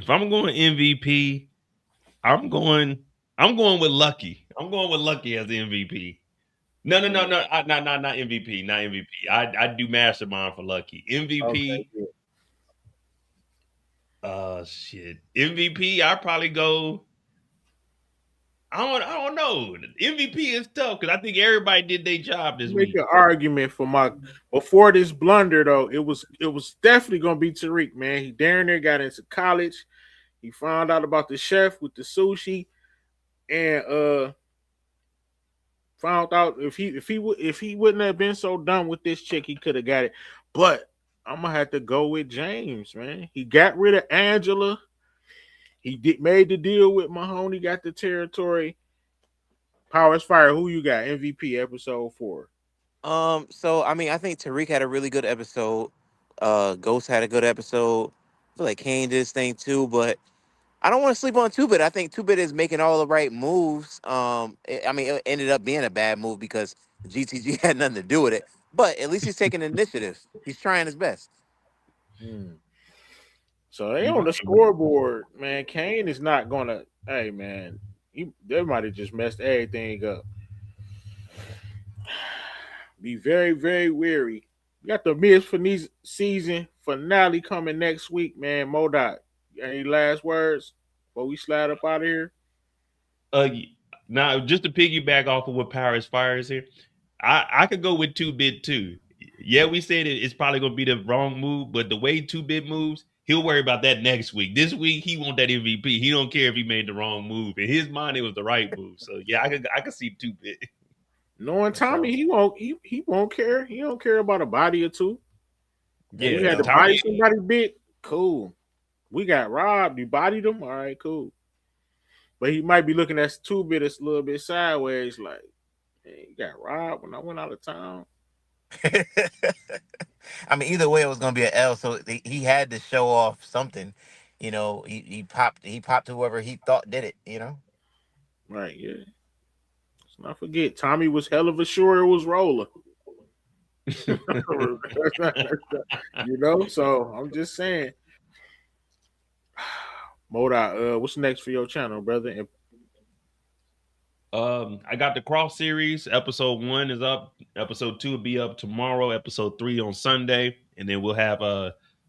I'm going MVP, I'm going with Lucky. I'm going with Lucky as the MVP. No, not MVP, not MVP. I do Mastermind for Lucky. MVP. Okay, shit. MVP, I'd probably go. I don't know. MVP is tough because I think everybody did their job this week. Make an argument for before this blunder though. It was definitely gonna be Tariq, man. He darn near got into college. He found out about the chef with the sushi, and found out if he wouldn't have been so done with this chick, he could have got it. But I'm gonna have to go with James, man. He got rid of Angela. He made the deal with Mahoney, got the territory. Power is Fire. Who you got? MVP episode 4. So I mean, I think Tariq had a really good episode. Ghost had a good episode. I feel like Kane did his thing too, but I don't want to sleep on 2-Bit. I think 2-Bit is making all the right moves. It ended up being a bad move because GTG had nothing to do with it. But at least he's taking initiative. He's trying his best. So they on the scoreboard, man. Kane is not gonna. Hey, man, they might have just messed everything up. Be very, very wary. We got the mid-season finale coming next week, man. Modai, any last words before we slide up out of here? Now, just to piggyback off of what Power is Fire is here, I could go with 2-Bit too. Yeah, we said it's probably gonna be the wrong move, but the way 2-Bit moves, he'll worry about that next week. This week, he want that MVP. He don't care if he made the wrong move. In his mind, it was the right move. So yeah, I could see 2-Bit. Knowing Tommy, he won't care. He don't care about a body or two. Yeah, you had to body somebody big. Cool. We got robbed. You bodied him. All right, cool. But he might be looking at 2-Bit a little bit sideways, like, hey, you got robbed when I went out of town. I mean, either way, it was going to be an L. So he had to show off something. You know, he popped whoever he thought did it. You know, right? Yeah. Let's not forget, Tommy was hell of a sure it was Roller. You know, so I'm just saying. Modai, what's next for your channel, brother? I got the Cross series. Episode 1 is up. Episode 2 will be up tomorrow. Episode 3 on Sunday, and then we'll have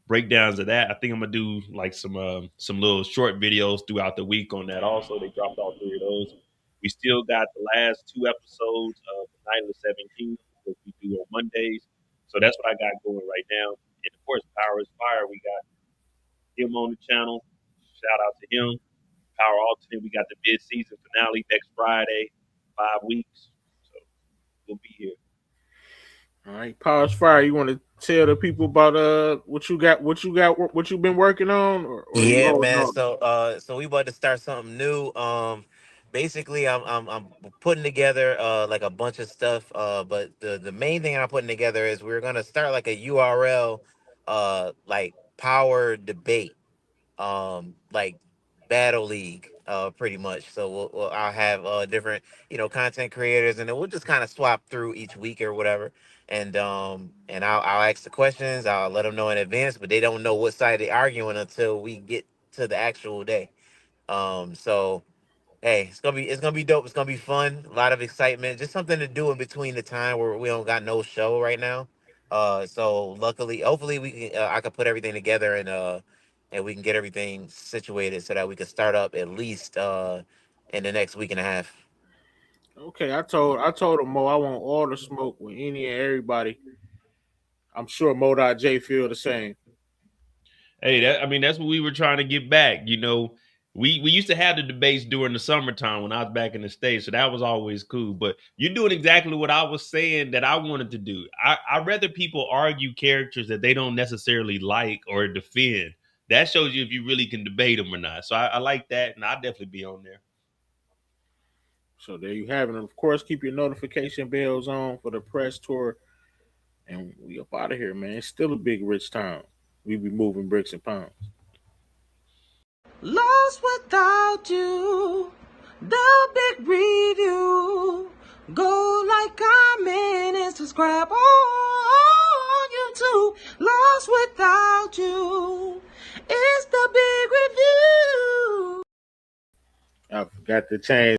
breakdowns of that. I think I'm gonna do like some little short videos throughout the week on that. Also, they dropped all 3 of those. We still got the last 2 episodes of the Night of the 17th, which we do on Mondays. So that's what I got going right now. And of course, Power is Fire. We got him on the channel. Shout out to him. Power Alternate. We got the mid-season finale next Friday. 5 weeks. So we'll be here. All right, Power's Fire. You want to tell the people about what you you've been working on, or Yeah, you man. on? So we about to start something new. Basically, I'm putting together like a bunch of stuff. But the main thing I'm putting together is we're gonna start like a URL, like power debate, like battle league, pretty much. So I'll have different content creators, and then we'll just kind of swap through each week or whatever. And I'll ask the questions. I'll let them know in advance, but they don't know what side they're arguing until we get to the actual day. So hey, it's gonna be dope. It's gonna be fun. A lot of excitement. Just something to do in between the time where we don't got no show right now. So luckily, hopefully we can. I can put everything together and we can get everything situated so that we can start up at least in the next week and a half. Okay, I told him Mo I want all the smoke with any and everybody. I'm sure Mo.J feel the same. Hey, that's what we were trying to get back. We used to have the debates during the summertime when I was back in the States, so that was always cool. But you're doing exactly what I was saying that I wanted to do. I'd rather people argue characters that they don't necessarily like or defend. That shows you if you really can debate them or not. So I like that, and I'll definitely be on there. So there you have it. And of course, keep your notification bells on for the press tour. And we up out of here, man. It's still a big, rich town. We be moving bricks and pounds. Lost without you, the big review. Go like, comment, and subscribe on YouTube. Lost without you, it's the big review. I forgot to change